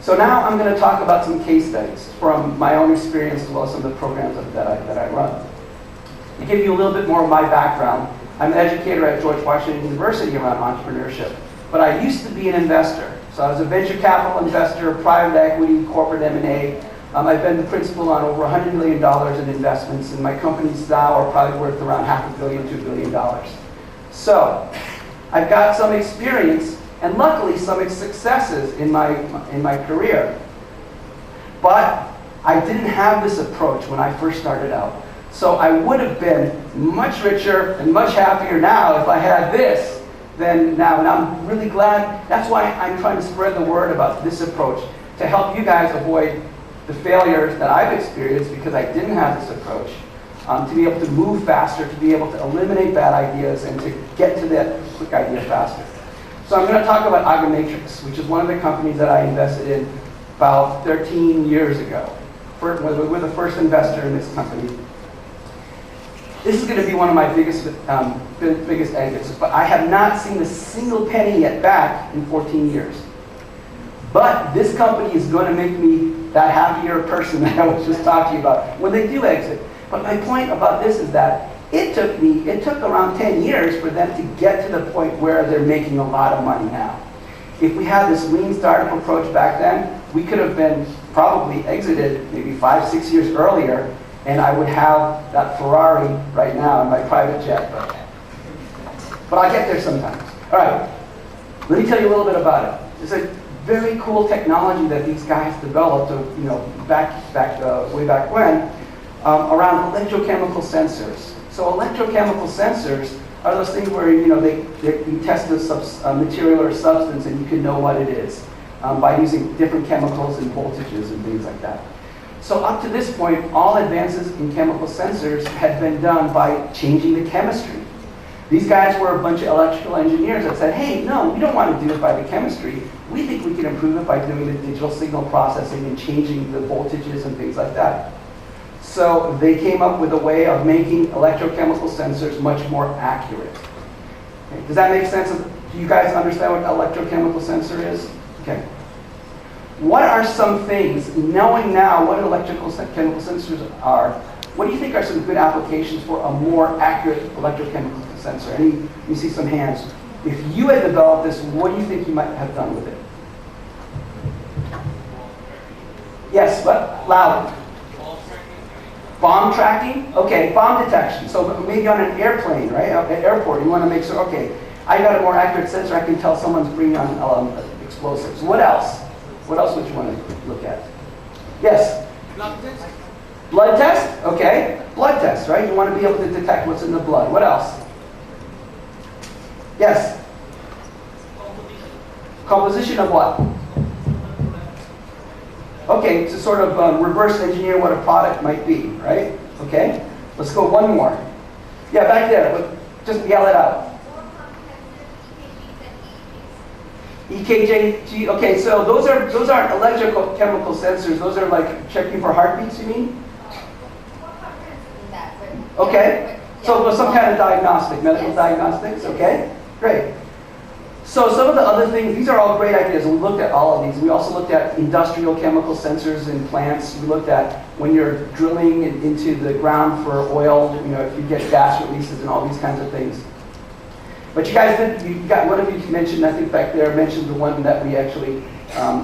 E: So now I'm going to talk about some case studies from my own experience as well as some of the programs that I run. To give you a little bit more of my background, I'm an educator at George Washington University around entrepreneurship, but I used to be an investor. So I was a venture capital investor, private equity, corporate M&A. I've been the principal on over $100 million in investments, and my companies now are probably worth around $500 million to $1 billion. So I've got some experience and luckily some successes in my career. But I didn't have this approach when I first started out. So I would have been much richer and much happier now if I had this than now. And I'm really glad. That's why I'm trying to spread the word about this approach, to help you guys avoid the failures that I've experienced because I didn't have this approach. To be able to move faster, to be able to eliminate bad ideas, and to get to that quick idea faster. So I'm going to talk about Agamatrix, which is one of the companies that I invested in about 13 years ago. We're the first investor in this company. This is going to be one of my biggest exits, but I have not seen a single penny yet back in 14 years. But this company is going to make me that happier person that I was just talking about when they do exit. But my point about this is that it took around 10 years for them to get to the point where they're making a lot of money now. If we had this lean startup approach back then, we could have been probably exited maybe 5, 6 years earlier, and I would have that Ferrari right now in my private jet. But I get there sometimes. All right, let me tell you a little bit about it. It's a very cool technology that these guys developed, way back when, around electrochemical sensors. So electrochemical sensors are those things where you test a material or a substance and you can know what it is by using different chemicals and voltages and things like that. So up to this point, all advances in chemical sensors had been done by changing the chemistry. These guys were a bunch of electrical engineers that said, hey, no, we don't want to do it by the chemistry. We think we can improve it by doing the digital signal processing and changing the voltages and things like that. So they came up with a way of making electrochemical sensors much more accurate. Okay. Does that make sense? Do you guys understand what an electrochemical sensor is? Okay. What are some things, knowing now what electrical chemical sensors are, what do you think are some good applications for a more accurate electrochemical sensor? You see some hands. If you had developed this, what do you think you might have done with it? Yes, but loud. Bomb tracking? Okay, bomb detection. So maybe on an airplane, right? At an airport, you want to make sure, okay, I got a more accurate sensor, I can tell someone's bringing on explosives. What else? What else would you want to look at? Yes?
H: Blood test?
E: Blood test? Okay. Blood test, right? You want to be able to detect what's in the blood. What else? Yes? Composition of what? Okay, to sort of reverse engineer what a product might be, right? Okay, let's go one more. Yeah, back there, just yell it out. EKG, okay, so those aren't electrical chemical sensors, those are like checking for heartbeats, you mean? Okay, so some kind of diagnostic, medical diagnostics, okay, great. So some of the other things, these are all great ideas, and we looked at all of these. We also looked at industrial chemical sensors in plants. We looked at when you're drilling into the ground for oil, if you get gas releases and all these kinds of things. But you guys one of you mentioned, I think back there, mentioned the one that we actually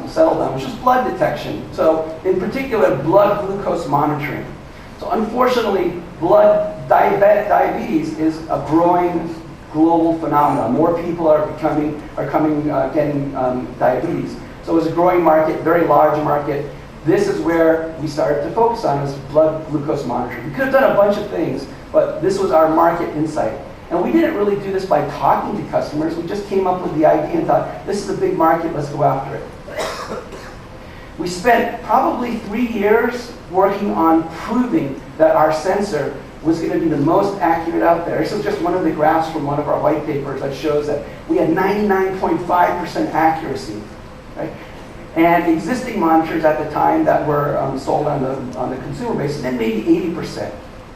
E: settled on, which is blood detection. So in particular, blood glucose monitoring. So unfortunately, diabetes is a growing global phenomenon. More people are getting diabetes. So it's a growing market, very large market. This is where we started to focus on, is blood glucose monitoring. We could have done a bunch of things, but this was our market insight. And we didn't really do this by talking to customers. We just came up with the idea and thought, this is a big market, let's go after it. We spent probably 3 years working on proving that our sensor was going to be the most accurate out there. This is just one of the graphs from one of our white papers that shows that we had 99.5% accuracy, right? And existing monitors at the time that were sold on the consumer basis, then maybe 80%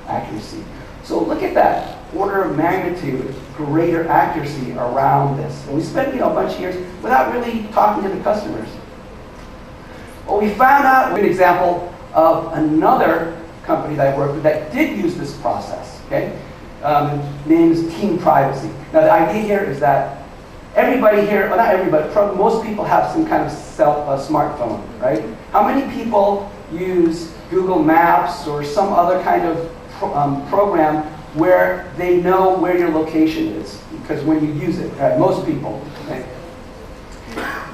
E: accuracy. So look at that order of magnitude greater accuracy around this. And we spent a bunch of years without really talking to the customers. Well, we found out an example of another company that I worked with that did use this process. Okay, name is Team Privacy. Now the idea here is that everybody here, well not everybody, most people have some kind of smartphone, right? How many people use Google Maps or some other kind of program where they know where your location is? Because when you use it, right? Most people. Okay?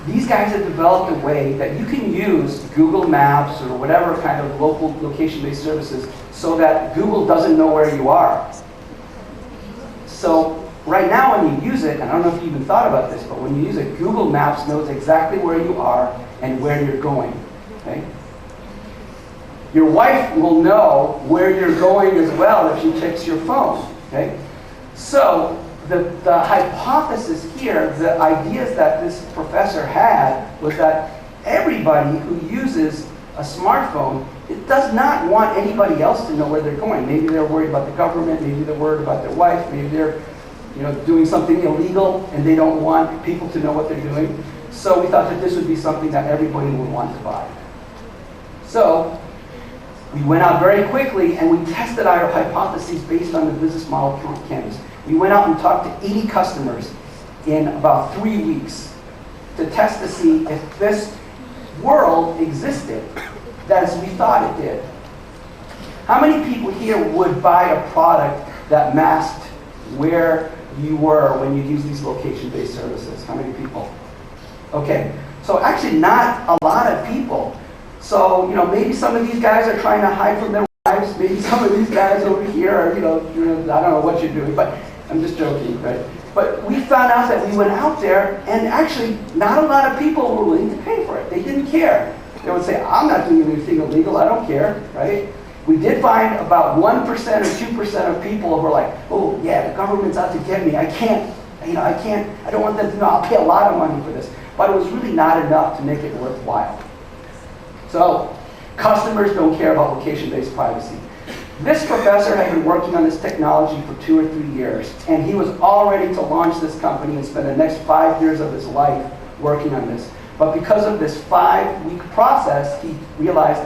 E: These guys have developed a way that you can use Google Maps or whatever kind of local location-based services so that Google doesn't know where you are. So right now when you use it, and I don't know if you even thought about this, but when you use it, Google Maps knows exactly where you are and where you're going. Okay? Your wife will know where you're going as well if she checks your phone. Okay? So the hypothesis here, the ideas that this professor had was that everybody who uses a smartphone, it does not want anybody else to know where they're going. Maybe they're worried about the government, maybe they're worried about their wife, maybe they're doing something illegal and they don't want people to know what they're doing. So we thought that this would be something that everybody would want to buy. So we went out very quickly and we tested our hypotheses based on the business model canvas. We went out and talked to 80 customers in about 3 weeks to test to see if this world existed as we thought it did. How many people here would buy a product that masked where you were when you use these location-based services? How many people? Okay, so actually not a lot of people. So, maybe some of these guys are trying to hide from their wives. Maybe some of these guys over here are, I don't know what you're doing, but I'm just joking, right? But we found out that we went out there and actually not a lot of people were willing to pay for it. They didn't care. They would say, I'm not doing anything illegal, I don't care, right? We did find about 1% or 2% of people who were like, oh yeah, the government's out to get me. I don't want them to know, I'll pay a lot of money for this. But it was really not enough to make it worthwhile. So, customers don't care about location-based privacy. This professor had been working on this technology for 2 or 3 years, and he was all ready to launch this company and spend the next 5 years of his life working on this. But because of this 5-week process, he realized,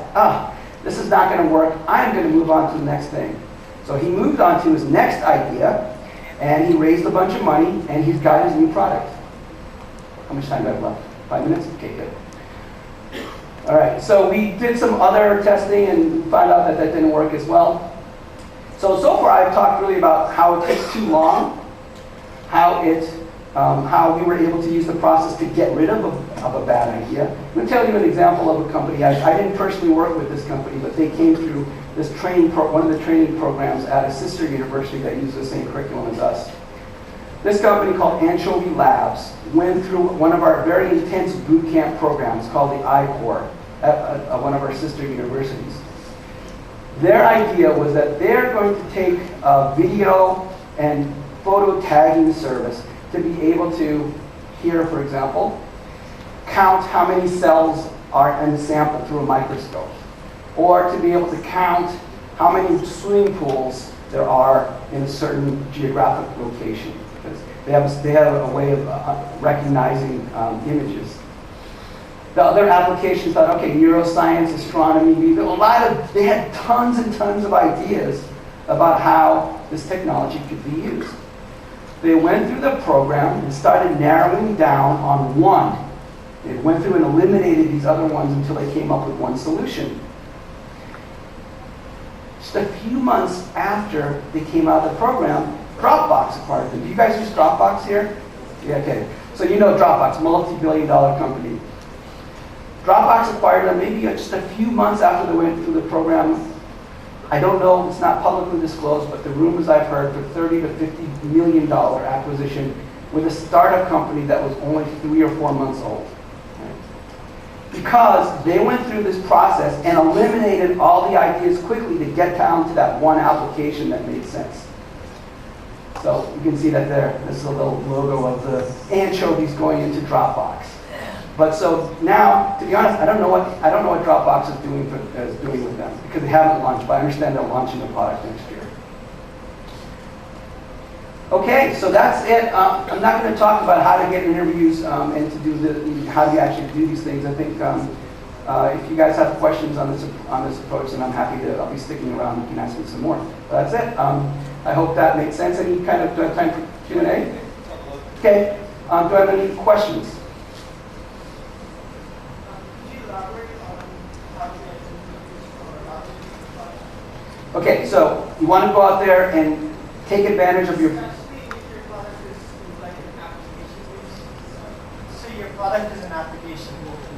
E: this is not going to work. I'm going to move on to the next thing. So he moved on to his next idea, and he raised a bunch of money, and he's got his new product. How much time do I have left? 5 minutes? Okay, good. All right, so we did some other testing and found out that that didn't work as well. So far I've talked really about how it takes too long, how we were able to use the process to get rid of a bad idea. I'm going to tell you an example of a company. I didn't personally work with this company, but they came through this one of the training programs at a sister university that uses the same curriculum as us. This company called Anchovy Labs went through one of our very intense boot camp programs called the I-Core at one of our sister universities. Their idea was that they're going to take a video and photo tagging service to be able to, here for example, count how many cells are in a sample through a microscope, or to be able to count how many swimming pools there are in a certain geographic location. They have a way of recognizing images. The other applications thought, okay, neuroscience, astronomy, they had tons and tons of ideas about how this technology could be used. They went through the program and started narrowing down on one. They went through and eliminated these other ones until they came up with one solution. Just a few months after they came out of the program, Dropbox acquired them. Do you guys use Dropbox here? Yeah, okay. So you know Dropbox, multi-billion-dollar company. Dropbox acquired them maybe just a few months after they went through the program. I don't know, it's not publicly disclosed, but the rumors I've heard for $30 to $50 million acquisition with a startup company that was only 3 or 4 months old. Right? because they went through this process and eliminated all the ideas quickly to get down to that one application that made sense. So you can see that there. This is a little logo of the anchovies going into Dropbox. But so now, to be honest, I don't know what Dropbox is doing with them because they haven't launched. But I understand they're launching the product next year. Okay, so that's it. I'm not going to talk about how to get interviews and to do how do you actually do these things. I think if you guys have questions on this approach, then I'm happy to. I'll be sticking around. You can ask me some more. But that's it. I hope that makes sense. Any kind of do I have time for Q&A? Okay. Do I have any questions? Okay, so you want to go out there and take advantage of your.
J: So your product is an application,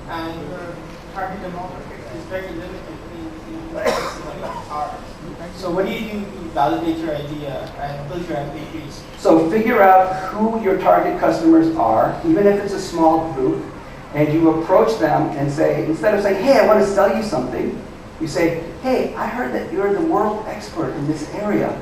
J: and your target demographic is very limited in ours. So what do you do to validate your idea and build your MVPs?
E: So figure out who your target customers are, even if it's a small group, and you approach them and say, instead of saying, hey, I want to sell you something, you say, hey, I heard that you're the world expert in this area,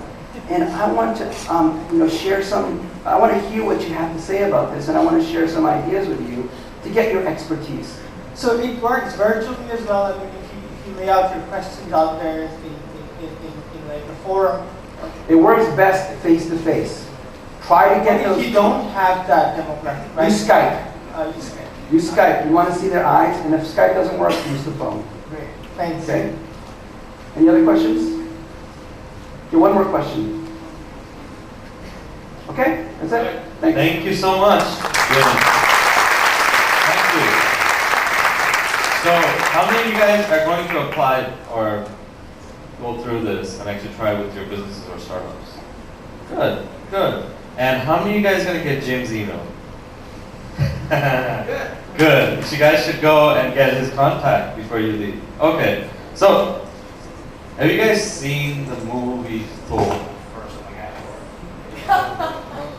E: and I want to share some, I want to hear what you have to say about this, and I want to share some ideas with you to get your expertise.
J: So it works virtually as well. I mean, if you lay out your questions out there in like a forum.
E: It works best face to face. Try to get those.
J: If you don't have that demographic, right?
E: Use Skype.
J: Use Skype.
E: Use Skype. You want to see their eyes, and if Skype doesn't work, use the phone.
J: Great. Thanks.
E: Okay. Any other questions? Okay, one more question. Okay, that's it. Thanks.
A: Thank you so much. Thank you. So, how many of you guys are going to apply or go through this and actually try with your businesses or startups? Good, good. And how many of you guys are going to get Jim's email? Good. So you guys should go and get his contact before you leave. Okay. So, have you guys seen the movie Thor?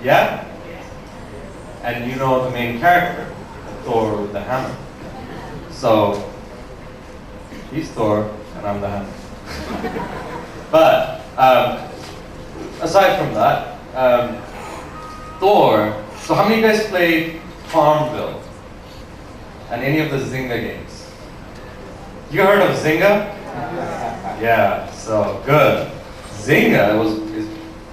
A: Yeah? And you know the main character, Thor with the hammer. So, he's Thor and I'm the hammer. But, aside from that, Thor, so how many of you guys played Farmville and any of the Zynga games? You heard of Zynga? Yeah, so good. Zynga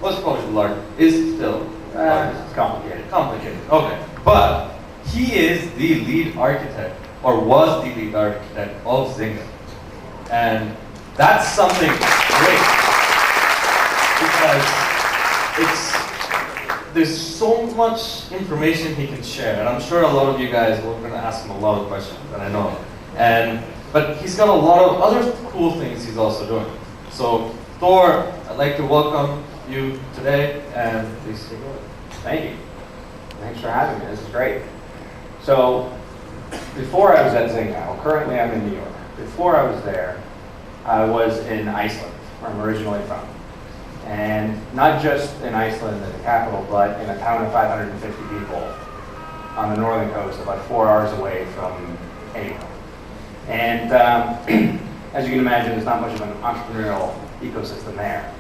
A: was probably the largest, is still
C: It's complicated.
A: complicated. Okay, but he is the lead architect, or was the lead architect of Zynga. And that's something great, because there's so much information he can share, and I'm sure a lot of you guys are going to ask him a lot of questions, and I know. But he's got a lot of other cool things he's also doing. So Thor, I'd like to welcome you today, and please take it away.
K: Thank you. Thanks for having me. This is great. So, before I was at Zynga, well, currently I'm in New York. Before I was there, I was in Iceland, where I'm originally from. And not just in Iceland, the capital, but in a town of 550 people on the northern coast, about 4 hours away from anywhere. And as you can imagine, there's not much of an entrepreneurial ecosystem there.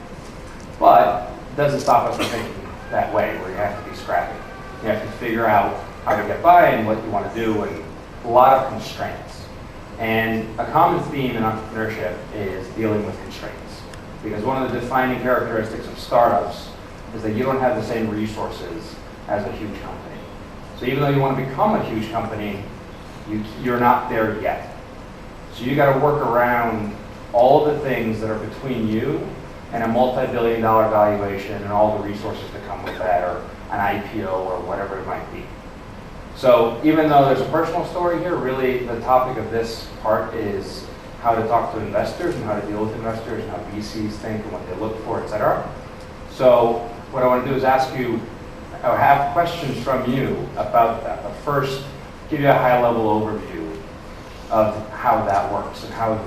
K: But it doesn't stop us from thinking that way, where you have to be scrappy. You have to figure out how to get by and what you want to do, and a lot of constraints. And a common theme in entrepreneurship is dealing with constraints. Because one of the defining characteristics of startups is that you don't have the same resources as a huge company. So even though you want to become a huge company, you're not there yet. So you got to work around all the things that are between you and a multi-billion-dollar valuation and all the resources that come with that, or an IPO or whatever it might be. So even though there's a personal story here, really the topic of this part is how to talk to investors and how to deal with investors and how VCs think and what they look for, etc. So what I want to do is ask you, or have questions from you about that, but first give you a high-level overview of how that works and how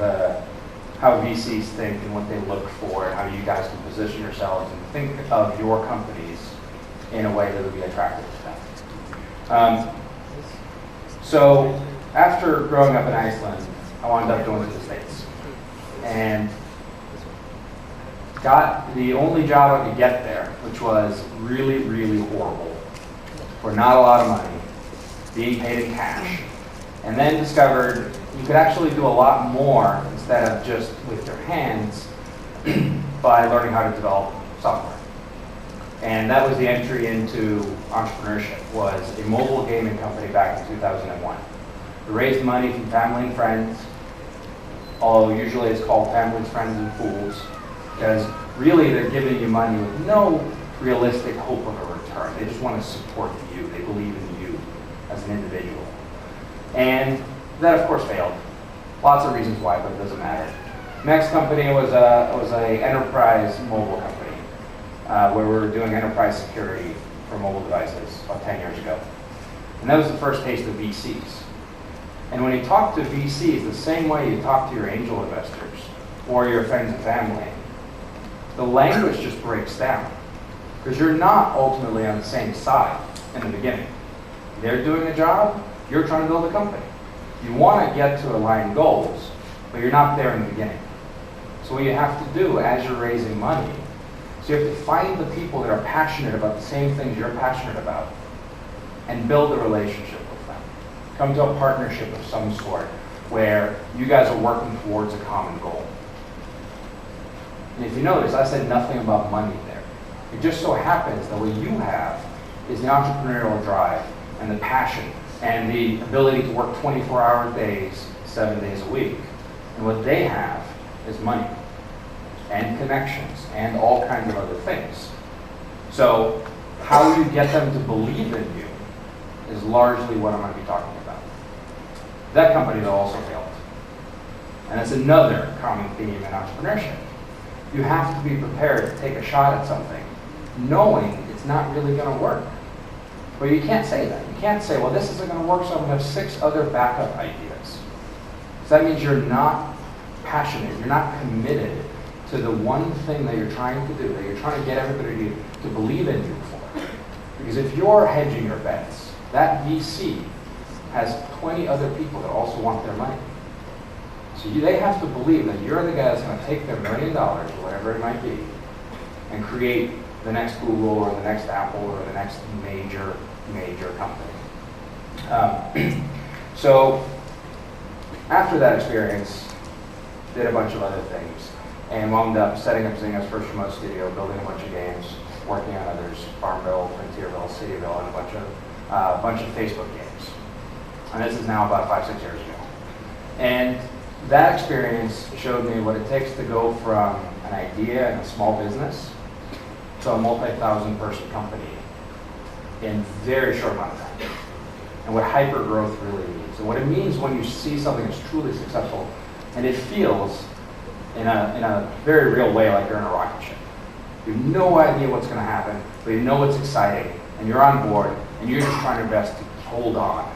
K: VCs think and what they look for, and how you guys can position yourselves and think of your companies in a way that would be attractive to them. So after growing up in Iceland, I wound up going to the States. And got the only job I could get there, which was really, really horrible, for not a lot of money, being paid in cash. And then discovered you could actually do a lot more instead of just with your hands by learning how to develop software. And that was the entry into entrepreneurship, was a mobile gaming company back in 2001. We raised money from family and friends, although usually it's called families, friends, and fools, because really they're giving you money with no realistic hope of a return. They just want to support you. They believe in you as an individual. And that, of course, failed. Lots of reasons why, but it doesn't matter. Next company was a enterprise mobile company, where we were doing enterprise security for mobile devices about 10 years ago. And that was the first taste of VCs. And when you talk to VCs, the same way you talk to your angel investors or your friends and family, the language just breaks down. Because you're not ultimately on the same side in the beginning. They're doing a job, you're trying to build a company. You want to get to aligned goals, but you're not there in the beginning. So what you have to do as you're raising money, so you have to find the people that are passionate about the same things you're passionate about and build a relationship with them. Come to a partnership of some sort where you guys are working towards a common goal. And if you notice, I said nothing about money there. It just so happens that what you have is the entrepreneurial drive and the passion and the ability to work 24-hour days, 7 days a week. And what they have is money and connections and all kinds of other things. So how you get them to believe in you is largely what I'm going to be talking about. That company, though, also failed. And that's another common theme in entrepreneurship. You have to be prepared to take a shot at something, knowing it's not really going to work. But you can't say that. You can't say, well, this isn't going to work, so I'm going to have 6 other backup ideas. So that means you're not passionate, you're not committed to the one thing that you're trying to do, that you're trying to get everybody to believe in you for. Because if you're hedging your bets, that VC has 20 other people that also want their money. So they have to believe that you're the guy that's going to take their $1 million, or whatever it might be, and create the next Google or the next Apple or the next major company. So after that experience, did a bunch of other things and wound up setting up Zynga's first remote studio, building a bunch of games, working on others, Farmville, Frontierville, Cityville, and a bunch of Facebook games. And this is now about 5-6 years ago. And that experience showed me what it takes to go from an idea and a small business to a multi-thousand person company in very short amount of time. And what hyper-growth really means. And what it means when you see something that's truly successful and it feels in a very real way like you're in a rocket ship. You have no idea what's going to happen, but you know it's exciting, and you're on board, and you're just trying your best to hold on.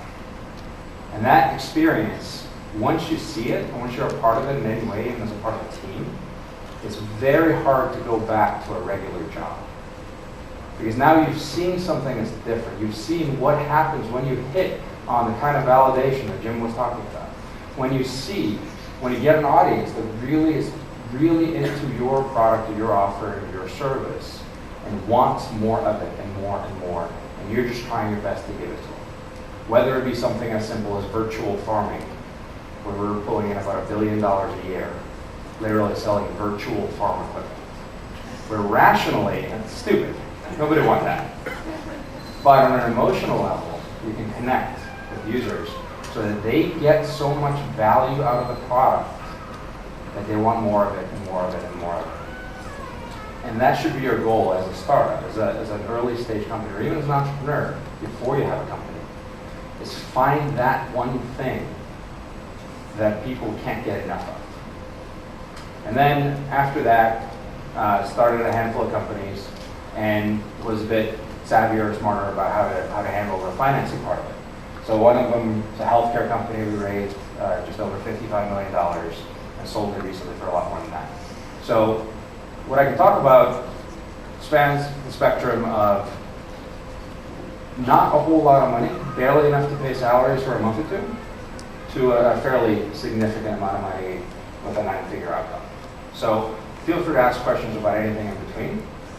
K: And that experience, once you see it, and once you're a part of it in any way, and as a part of the team, it's very hard to go back to a regular job. Because now you've seen something that's different. You've seen what happens when you hit on the kind of validation that Jim was talking about. When you get an audience that really is into your product or your offer or your service and wants more of it and more and more, and you're just trying your best to give it to them. Whether it be something as simple as virtual farming, where we're pulling in about $1 billion a year, literally selling virtual farm equipment. Where rationally, and it's stupid, nobody wants that. But on an emotional level, you can connect with users so that they get so much value out of the product that they want more of it and more of it and more of it. And that should be your goal as a startup, as an early stage company, or even as an entrepreneur before you have a company, is find that one thing that people can't get enough of. And then after that, started a handful of companies and was a bit savvier or smarter about how to handle the financing part of it. So one of them is a healthcare company. We raised just over $55 million and sold it recently for a lot more than that. So what I can talk about spans the spectrum of not a whole lot of money, barely enough to pay salaries for a month or two, to a fairly significant amount of money with a 9-figure outcome. So feel free to ask questions about anything in between.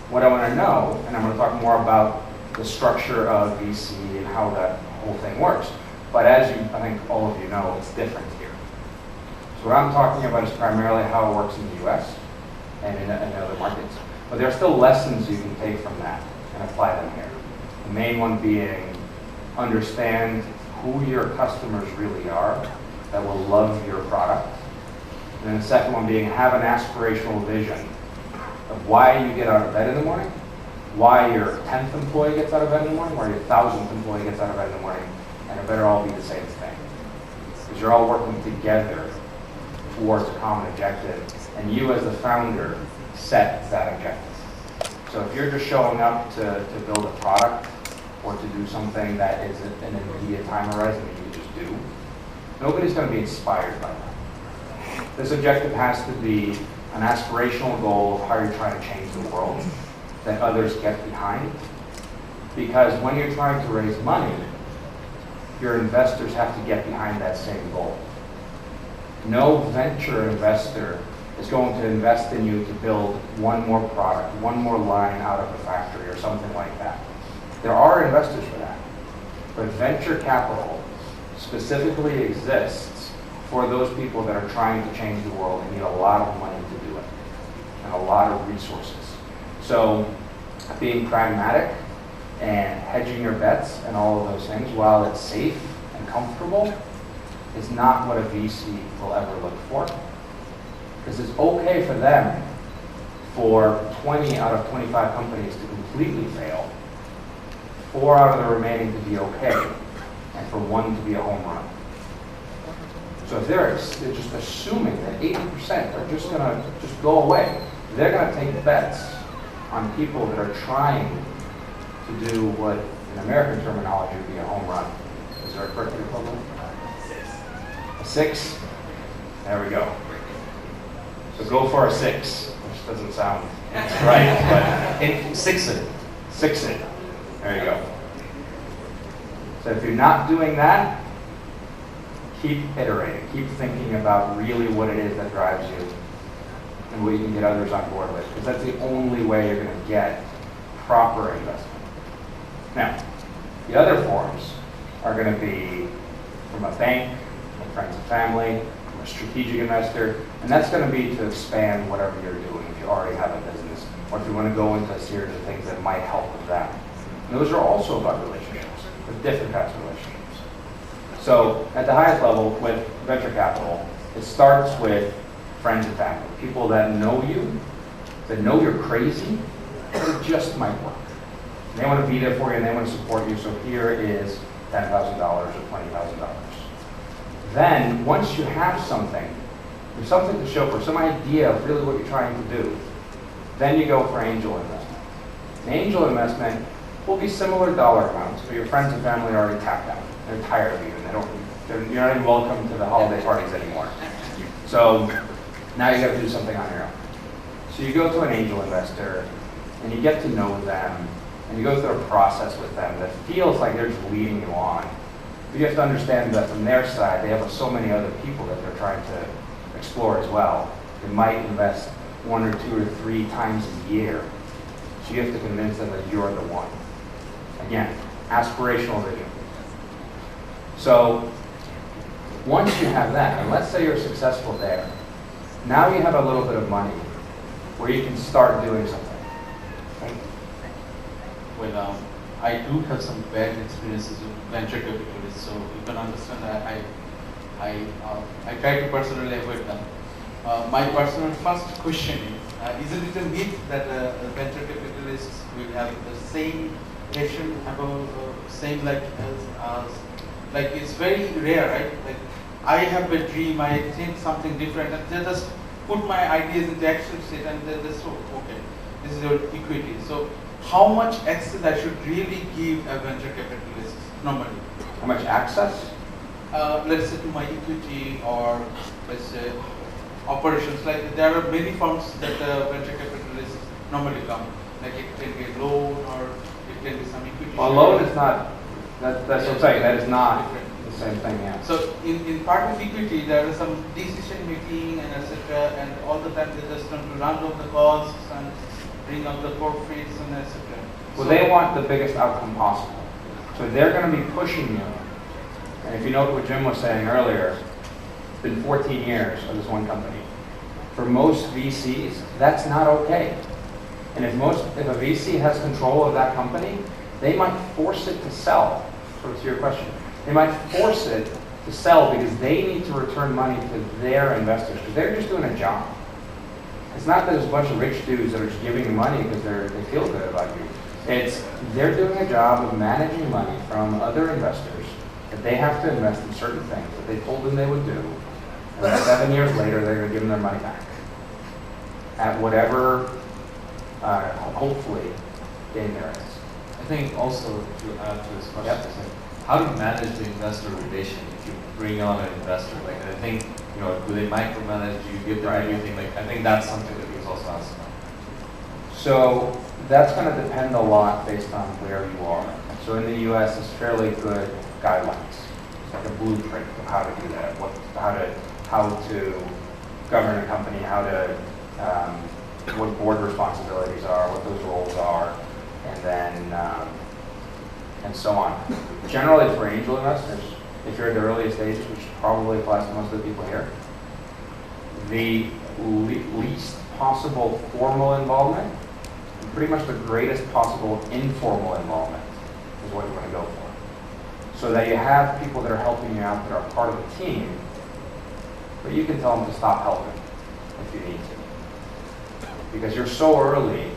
K: What I want to know, and I'm going to talk more about the structure of VC and how that whole thing works. But as you, I think all of you know, it's different here. So what I'm talking about is primarily how it works in the US and in other markets. But there are still lessons you can take from that and apply them here. The main one being understand who your customers really are that will love your product. And then the second one being have an aspirational vision of why you get out of bed in the morning, why your 10th employee gets out of bed in the morning, why your 1,000th employee gets out of bed in the morning, and it better all be the same thing. Because you're all working together towards a common objective, and you as the founder set that objective. So if you're just showing up to build a product or to do something that is an immediate time horizon that you just do, nobody's going to be inspired by that. This objective has to be an aspirational goal of how you're trying to change the world that others get behind. Because when you're trying to raise money, your investors have to get behind that same goal. No venture investor is going to invest in you to build one more product, one more line out of a factory or something like that. There are investors for that. But venture capital specifically exists for those people that are trying to change the world and need a lot of money to do it and a lot of resources. So being pragmatic and hedging your bets and all of those things while it's safe and comfortable is not what a VC will ever look for. Because it's okay for them for 20 out of 25 companies to completely fail, 4 out of the remaining to be okay, and for 1 to be a home run. So if they're just assuming that 80% are just going to just go away, they're going to take bets on people that are trying to do what in American terminology would be a home run. Is there a correct equivalent? A 6? There we go. So go for a 6, which doesn't sound right, but 6 it. 6 it. There you go. So if you're not doing that, keep iterating. Keep thinking about really what it is that drives you and what you can get others on board with, because that's the only way you're going to get proper investment. Now, the other forms are going to be from a bank, from friends and family, from a strategic investor, and that's going to be to expand whatever you're doing if you already have a business, or if you want to go into a series of things that might help with that. And those are also about relationships, with different types of relationships. So at the highest level with venture capital, it starts with friends and family, people that know you, that know you're crazy, but it just might work. They want to be there for you and they want to support you, so here is $10,000 or $20,000. Then, once you have something, there's something to show for, some idea of really what you're trying to do, then you go for angel investment. An angel investment will be similar dollar amounts, but your friends and family are already tapped out. They're tired of you, and you're not even welcome to the holiday parties anymore. So now you got to do something on your own. So you go to an angel investor, and you get to know them, and you go through a process with them that feels like they're just leading you on. But you have to understand that from their side, they have so many other people that they're trying to explore as well. They might invest 1 or 2 or 3 times a year. So you have to convince them that you're the one. Again, aspirational vision. So once you have that, and let's say you're successful there, now you have a little bit of money where you can start doing something. Right?
H: Well, I do have some bad experiences with venture capitalists, so you can understand that I try to personally avoid them. My personal first question is, isn't it a myth that venture capitalists will have the same passion about same like it's very rare, right? Like I have a dream, I think something different, and they just put my ideas into action state, and they just okay, this is your equity. So how much access I should really give a venture capitalist normally?
K: How much access?
H: Let's say to my equity, or let's say operations. Like there are many firms that venture capitalists normally come. Like it can be a loan, or it can be some equity.
K: Well, a loan is not. That's what I'm saying. That is not the same thing, yeah.
H: So in part of equity, there is some decision making and etc. And all the time they just want to run down the costs and bring up the profits and etc.
K: Well, they want the biggest outcome possible. So they're going to be pushing you. And if you note what Jim was saying earlier, it's been 14 years of this one company. For most VCs, that's not okay. And if a VC has control of that company, they might force it to sell. So to your question, they might force it to sell because they need to return money to their investors because they're just doing a job. It's not that there's a bunch of rich dudes that are just giving you money because they feel good about you. It's they're doing a job of managing money from other investors that they have to invest in certain things that they told them they would do. And then 7 years later, they're going to give them their money back at whatever, hopefully, gain there is.
A: I think also to add to this question, is like, how to manage the investor relation if you bring on an investor. Like, I think, do they micromanage? Do you give them everything? Like, I think that's something that we also ask about.
K: So that's going to depend a lot based on where you are. So in the U.S., it's fairly good guidelines. It's like a blueprint of how to do that, how to govern a company, what board responsibilities are, what those roles are, and then and so on. Generally, for angel investors, if you're at the earliest stages, which probably applies to most of the people here, the least possible formal involvement and pretty much the greatest possible informal involvement is what you want to go for. So that you have people that are helping you out that are part of the team, but you can tell them to stop helping if you need to. Because you're so early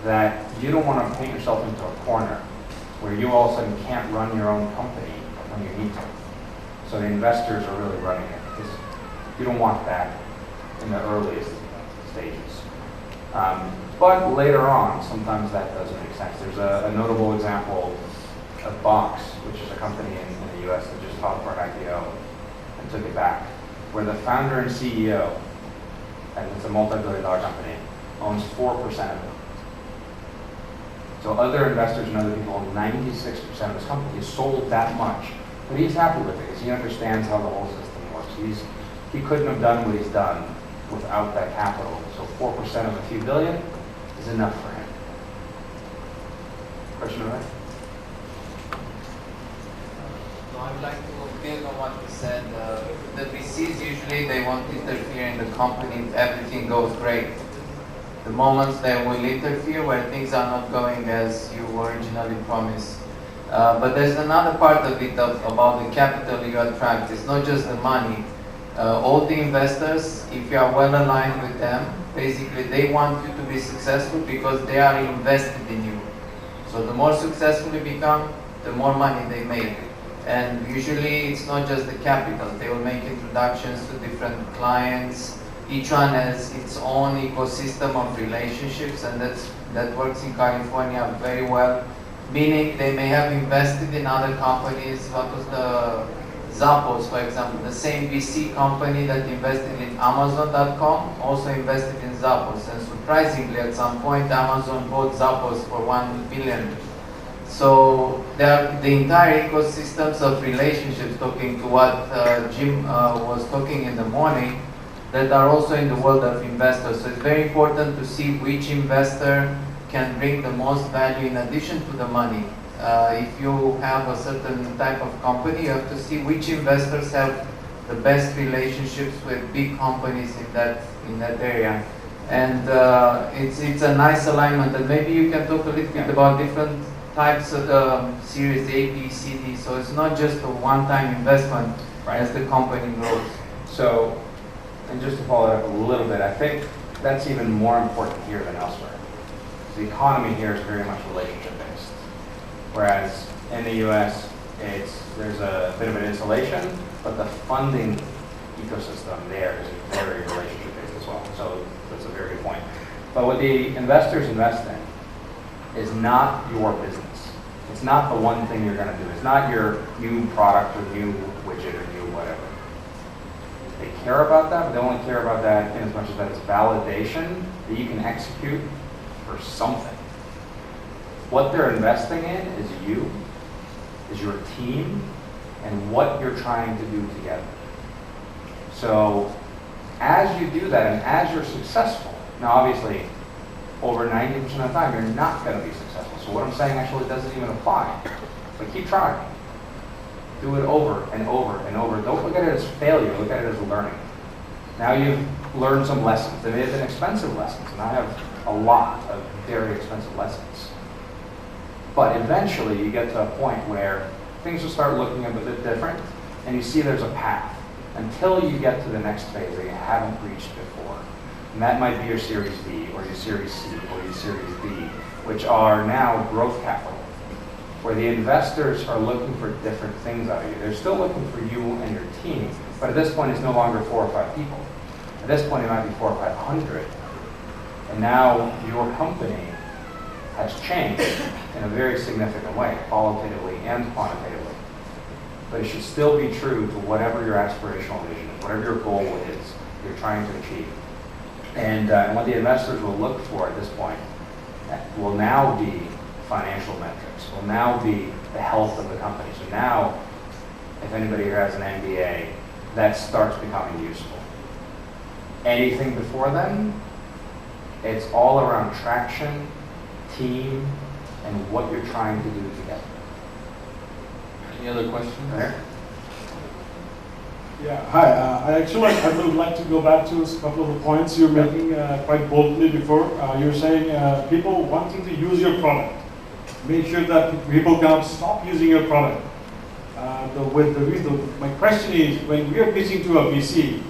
K: that you don't want to paint yourself into a corner where you all of a sudden can't run your own company when you need to. So the investors are really running it because you don't want that in the earliest stages. But later on, sometimes that does make sense. There's a notable example of Box, which is a company in the US that just filed for an IPO and took it back, where the founder and CEO, and it's a multi-billion-dollar company, owns 4% of it. So other investors and other people own 96% of his company. He sold that much, but he's happy with it because he understands how the whole system works. He couldn't have done what he's done without that capital. So 4% of a few billion is enough for him. Question over there?
L: No, I would like to build on what you said. The VCs usually they won't interfere in the company if everything goes great. The moments they will interfere where things are not going as you originally promised. But there's another part of it about the capital you attract. It's not just the money. All the investors, if you are well aligned with them, basically they want you to be successful because they are invested in you. So the more successful you become, the more money they make. And usually it's not just the capital. They will make introductions to different clients. Each one has its own ecosystem of relationships, and that works in California very well. Meaning they may have invested in other companies. What was the Zappos, for example, the same VC company that invested in Amazon.com also invested in Zappos. And surprisingly, at some point, Amazon bought Zappos for $1 billion. So the entire ecosystems of relationships, talking to what Jim was talking in the morning, that are also in the world of investors. So it's very important to see which investor can bring the most value in addition to the money. If you have a certain type of company, you have to see which investors have the best relationships with big companies in that area. And it's a nice alignment. And maybe you can talk a little bit about different types of Series A, B, C, D. So it's not just a one-time investment as the company grows.
K: So, and just to follow it up a little bit, I think that's even more important here than elsewhere. The economy here is very much relationship-based. Whereas in the US, there's a bit of an insulation, but the funding ecosystem there is very relationship-based as well. So that's a very good point. But what the investors invest in is not your business. It's not the one thing you're going to do. It's not your new product or new widget or new whatever. They care about that, but they only care about that in as much as that is validation that you can execute for something. What they're investing in is you, is your team, and what you're trying to do together. So as you do that and as you're successful, now obviously over 90% of the time you're not going to be successful. So what I'm saying actually doesn't even apply. But keep trying. Do it over and over and over. Don't look at it as failure, look at it as learning. Now you've learned some lessons. They may have been expensive lessons, and I have a lot of very expensive lessons. But eventually you get to a point where things will start looking a bit different, and you see there's a path until you get to the next phase that you haven't reached before. And that might be your Series D, or your Series C, or your Series D, which are now growth capital, where the investors are looking for different things out of you. They're still looking for you and your team, but at this point it's no longer 4 or 5 people. At this point it might be 400 or 500. And now your company has changed in a very significant way, qualitatively and quantitatively. But it should still be true to whatever your aspirational vision is, whatever your goal is you're trying to achieve. And what the investors will look for at this point will now be financial metrics, will now be the health of the company. So now, if anybody here has an MBA, that starts becoming useful. Anything before then, it's all around traction, team, and what you're trying to do together.
H: Any other questions?
K: There?
M: Yeah, hi. I would like to go back to a couple of the points you're making quite boldly before. You're saying people wanting to use your product. Make sure that people can't stop using your product. My question is, when we are pitching to a VC,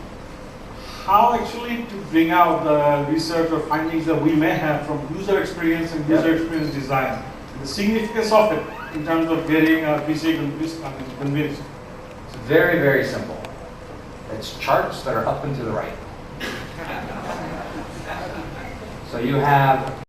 M: how actually to bring out the research or findings that we may have from user experience and user experience design, the significance of it in terms of getting a VC convinced?
K: It's very, very simple. It's charts that are up and to the right. So you have